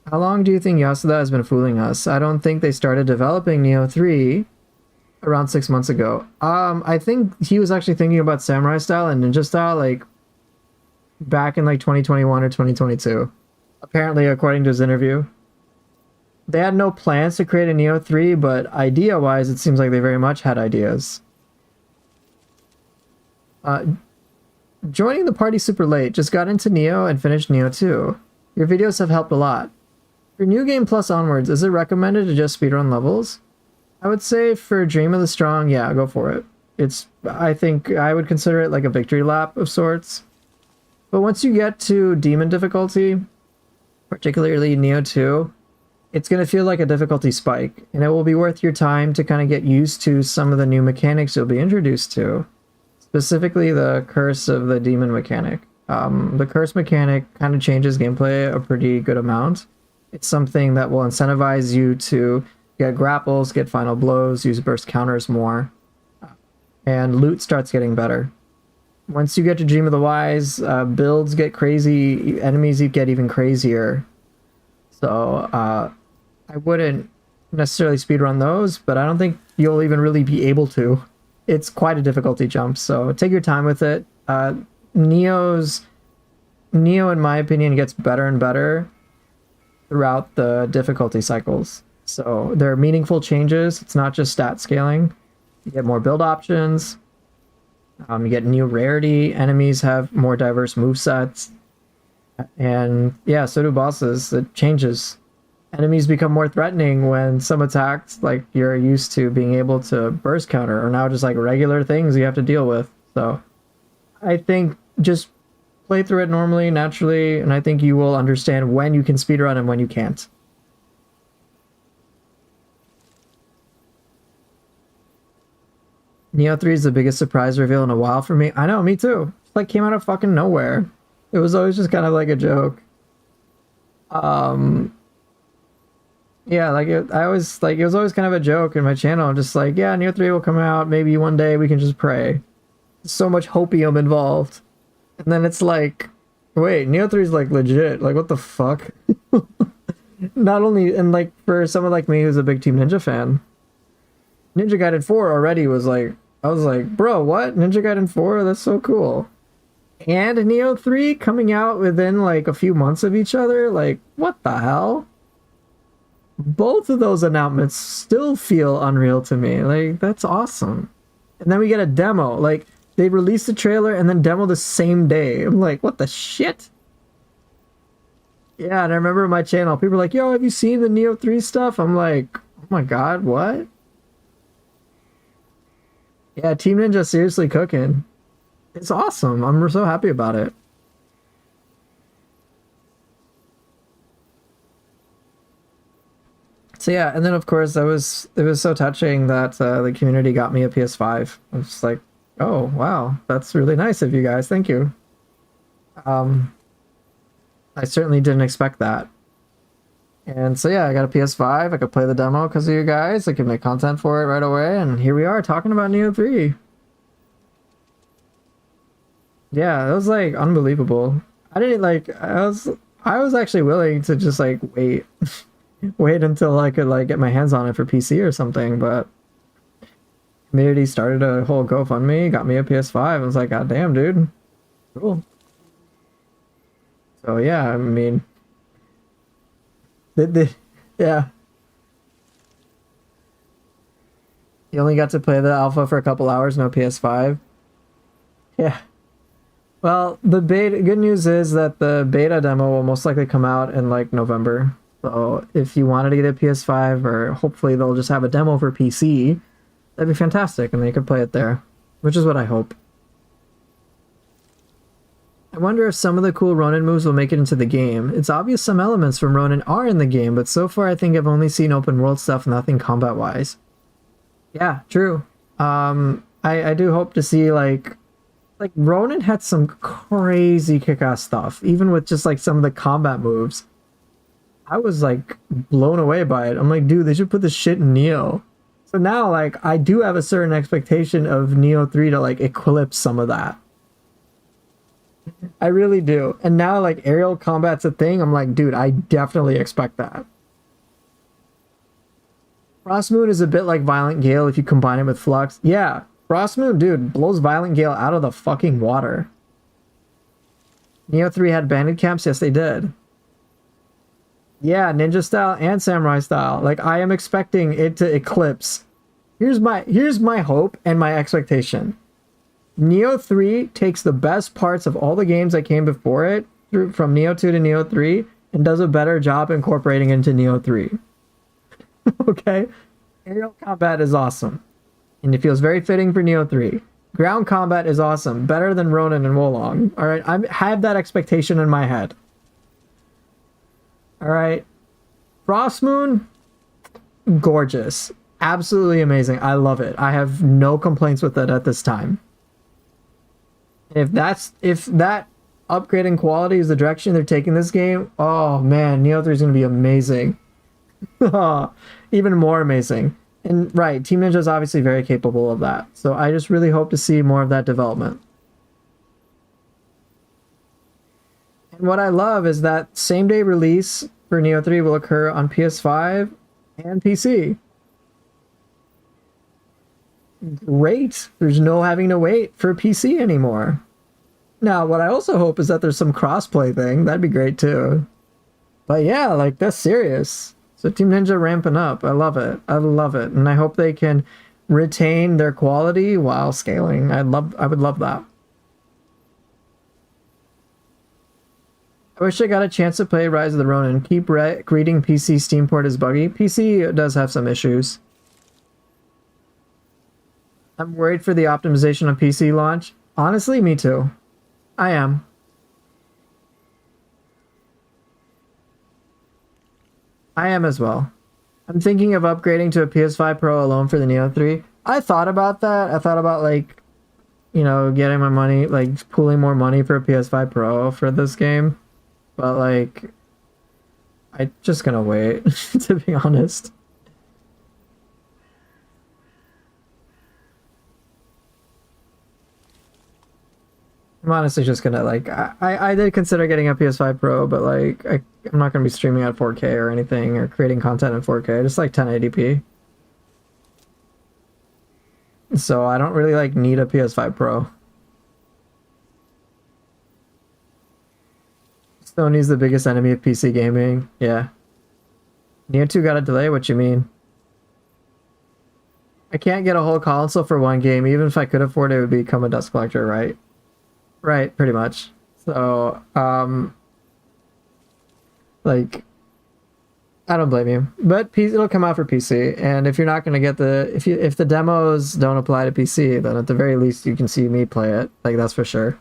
How long do you think Yasuda has been fooling us? I don't think they started developing Nioh 3 around 6 months ago. I think he was actually thinking about Samurai Style and Ninja Style, like, back in, like, 2021 or 2022. Apparently, according to his interview. They had no plans to create a Nioh 3, but idea-wise, it seems like they very much had ideas. Joining the party super late. Just got into Nioh and finished Nioh 2. Your videos have helped a lot. For New Game Plus onwards, is it recommended to just speedrun levels? I would say for Dream of the Strong, yeah, go for it. I think I would consider it like a victory lap of sorts. But once you get to Demon difficulty, particularly Nioh 2, it's going to feel like a difficulty spike, and it will be worth your time to kind of get used to some of the new mechanics you'll be introduced to. Specifically the Curse of the Demon mechanic. The Curse mechanic kind of changes gameplay a pretty good amount. It's something that will incentivize you to get grapples, get final blows, use burst counters more, and loot starts getting better. Once you get to Dream of the Wise, builds get crazy, enemies get even crazier. So I wouldn't necessarily speedrun those, but I don't think you'll even really be able to. It's quite a difficulty jump, so take your time with it. Nioh, in my opinion, gets better and better throughout the difficulty cycles. So there are meaningful changes. It's not just stat scaling. You get more build options. You get new rarity. Enemies have more diverse movesets. And yeah, so do bosses. It changes. Enemies become more threatening when some attacks, like you're used to being able to burst counter, are now just like regular things you have to deal with. So I think just play through it normally, naturally, and I think you will understand when you can speedrun and when you can't. Nioh 3 is the biggest surprise reveal in a while for me. I know, me too. It like came out of fucking nowhere. It was always just kind of like a joke. Yeah, like it was always kind of a joke in my channel. Just like, yeah, Nioh 3 will come out. Maybe one day we can just pray. So much hopium involved. And then it's like Wait, Nioh 3 is like legit. Like what the fuck? Not only, and like for someone like me who's a big Team Ninja fan, Ninja Gaiden 4 already was like, I was like, bro, what? Ninja Gaiden 4? That's so cool. And Nioh 3 coming out within like a few months of each other? Like, what the hell? Both of those announcements still feel unreal to me. Like, that's awesome. And then we get a demo. Like, they released the trailer and then demo the same day. I'm like, what the shit? Yeah, and I remember my channel, people were like, yo, have you seen the Nioh 3 stuff? I'm like, oh my god, what? Yeah, Team Ninja seriously cooking. It's awesome. I'm so happy about it. So yeah, and then of course it was so touching that the community got me a PS5. I was just like, oh wow, that's really nice of you guys. Thank you. Um, I certainly didn't expect that. And so yeah, I got a PS5. I could play the demo because of you guys. I could make content for it right away, and here we are talking about Nioh 3. Yeah, it was like unbelievable. I didn't like I was actually willing to just like wait until I could like get my hands on it for PC or something, but community started a whole GoFundMe, got me a PS5. I was like, God damn, dude. Cool. So yeah, I mean yeah. You only got to play the alpha for a couple hours, no PS5. Yeah. Well, the beta good news is that the beta demo will most likely come out in like November. So if you wanted to get a PS5, or hopefully they'll just have a demo for PC, that'd be fantastic, and they could play it there, which is what I hope. I wonder if some of the cool Ronin moves will make it into the game. It's obvious some elements from Ronin are in the game, but so far I think I've only seen open world stuff, nothing combat-wise. Yeah, true. I do hope to see like Ronin had some crazy kick-ass stuff, even with just like some of the combat moves. I was like blown away by it. I'm like, dude, they should put this shit in Nioh. So now like I do have a certain expectation of Nioh 3 to like eclipse some of that. I really do. And now like aerial combat's a thing. I'm like, dude, I definitely expect that. Frost Moon is a bit like Violent Gale if you combine it with Flux. Yeah, Frost Moon, dude, blows Violent Gale out of the fucking water. Nioh 3 had banded camps? Yes, they did. Yeah, ninja style and samurai style. Like I am expecting it to eclipse. Here's my hope and my expectation. Nioh 3 takes the best parts of all the games that came before it, from Nioh 2 to Nioh 3, and does a better job incorporating into Nioh 3. Okay? Aerial combat is awesome, and it feels very fitting for Nioh 3. Ground combat is awesome, better than Ronin and Wolong. Alright, I have that expectation in my head. Alright. Frost Moon, gorgeous. Absolutely amazing. I love it. I have no complaints with it at this time. If that upgrading quality is the direction they're taking this game, oh man, Nioh 3 is going to be amazing. Even more amazing. And right, Team Ninja is obviously very capable of that. So I just really hope to see more of that development. And what I love is that same day release for Nioh 3 will occur on PS5 and PC. Great. There's no having to wait for PC anymore. Now, what I also hope is that there's some crossplay thing. That'd be great too. But yeah, like that's serious. So Team Ninja ramping up. I love it. I love it. And I hope they can retain their quality while scaling. I would love that. I wish I got a chance to play Rise of the Ronin. Keep reading PC Steam port is buggy. PC does have some issues. I'm worried for the optimization of PC launch. Honestly, me too. I am. I am as well. I'm thinking of upgrading to a PS5 Pro alone for the Nioh 3. I thought about that. I thought about like, you know, getting my money, like pooling more money for a PS5 Pro for this game. But like, I'm just gonna wait, to be honest. I'm honestly just gonna like I did consider getting a PS5 Pro, but like I'm not gonna be streaming at 4K or anything or creating content in 4K, just like 1080p. So I don't really like need a PS5 Pro. Sony's the biggest enemy of PC gaming. Yeah. Nioh 2 got a delay, what you mean? I can't get a whole console for one game. Even if I could afford it, it would become a dust collector, right? Right, pretty much. So, like, I don't blame you. But it'll come out for PC, and if you're not gonna get if the demos don't apply to PC, then at the very least you can see me play it. Like, that's for sure.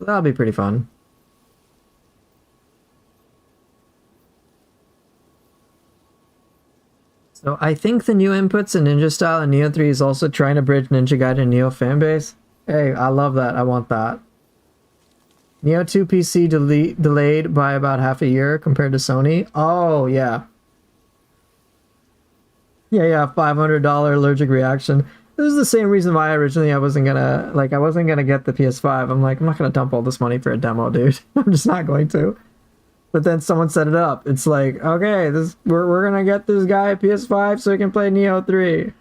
That'll be pretty fun. So I think the new inputs in Ninja Style and Nioh 3 is also trying to bridge Ninja Gaiden and Nioh fanbase. Hey, I love that. I want that. Nioh 2 PC delayed by about half a year compared to Sony. Oh, yeah. Yeah, $500 allergic reaction. This is the same reason why originally I wasn't gonna get the PS5. I'm like, I'm not gonna dump all this money for a demo, dude. I'm just not going to. But then someone set it up. It's like, okay, we're gonna get this guy a PS5 so he can play Nioh 3.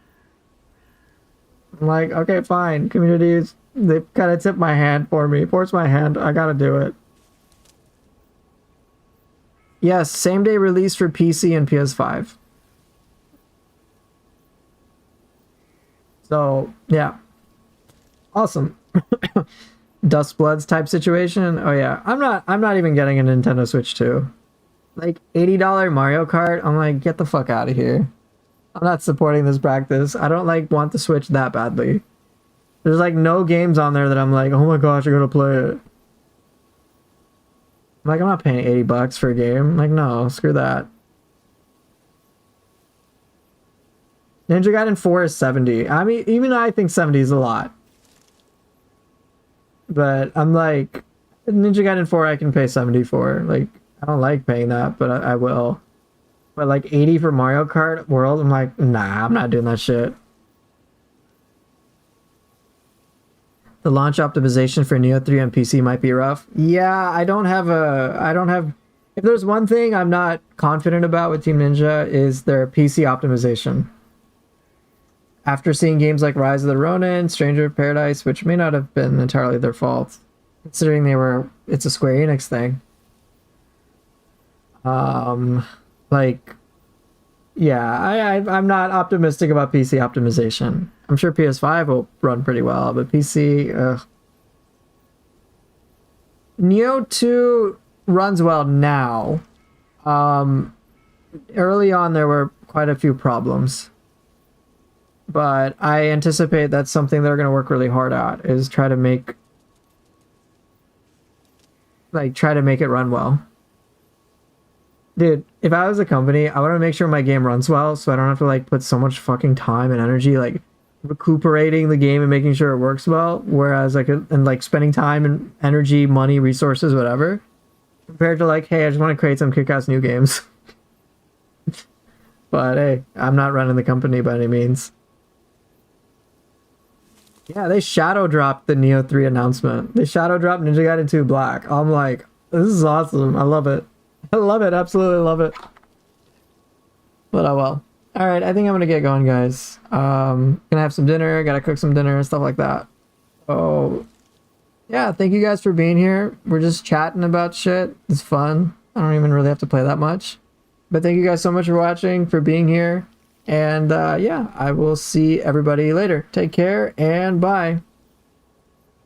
I'm like, okay, fine. Communities, they kind of tipped my hand for me. Forced my hand. I gotta do it. Yes, same day release for PC and PS5. So, yeah. Awesome. Dust Bloods type situation. Oh yeah. I'm not even getting a Nintendo Switch 2. Like $80 Mario Kart. I'm like, get the fuck out of here. I'm not supporting this practice. I don't like want the Switch that badly. There's like no games on there that I'm like, oh my gosh, I gotta play it. I'm like, I'm not paying $80 for a game. I'm like, no, screw that. Ninja Gaiden 4 is 70. I mean, even I think 70 is a lot. But I'm like, Ninja Gaiden 4 I can pay 70 for. Like, I don't like paying that, but I will. But like 80 for Mario Kart World, I'm like, nah, I'm not doing that shit. The launch optimization for Nioh 3 on PC might be rough. Yeah, I don't have if there's one thing I'm not confident about with Team Ninja is their PC optimization. After seeing games like Rise of the Ronin, Stranger of Paradise, which may not have been entirely their fault, considering it's a Square Enix thing. Like, yeah, I'm not optimistic about PC optimization. I'm sure PS5 will run pretty well, but PC, Nioh 2 runs well now. Early on, there were quite a few problems. But I anticipate that's something they're going to work really hard at, is try to make it run well. Dude, if I was a company, I want to make sure my game runs well so I don't have to like put so much fucking time and energy like recuperating the game and making sure it works well, whereas like spending time and energy, money, resources, whatever, compared to like, hey, I just want to create some kick-ass new games. But hey, I'm not running the company by any means. Yeah, they shadow dropped the Nioh 3 announcement. They shadow dropped Ninja Gaiden 2 Black. I'm like, this is awesome. I love it. I love it. Absolutely love it. But oh well. Alright, I think I'm gonna get going, guys. Gonna have some dinner. Gotta cook some dinner and stuff like that. Oh, yeah, thank you guys for being here. We're just chatting about shit. It's fun. I don't even really have to play that much. But thank you guys so much for watching, for being here. And yeah, I will see everybody later. Take care and bye.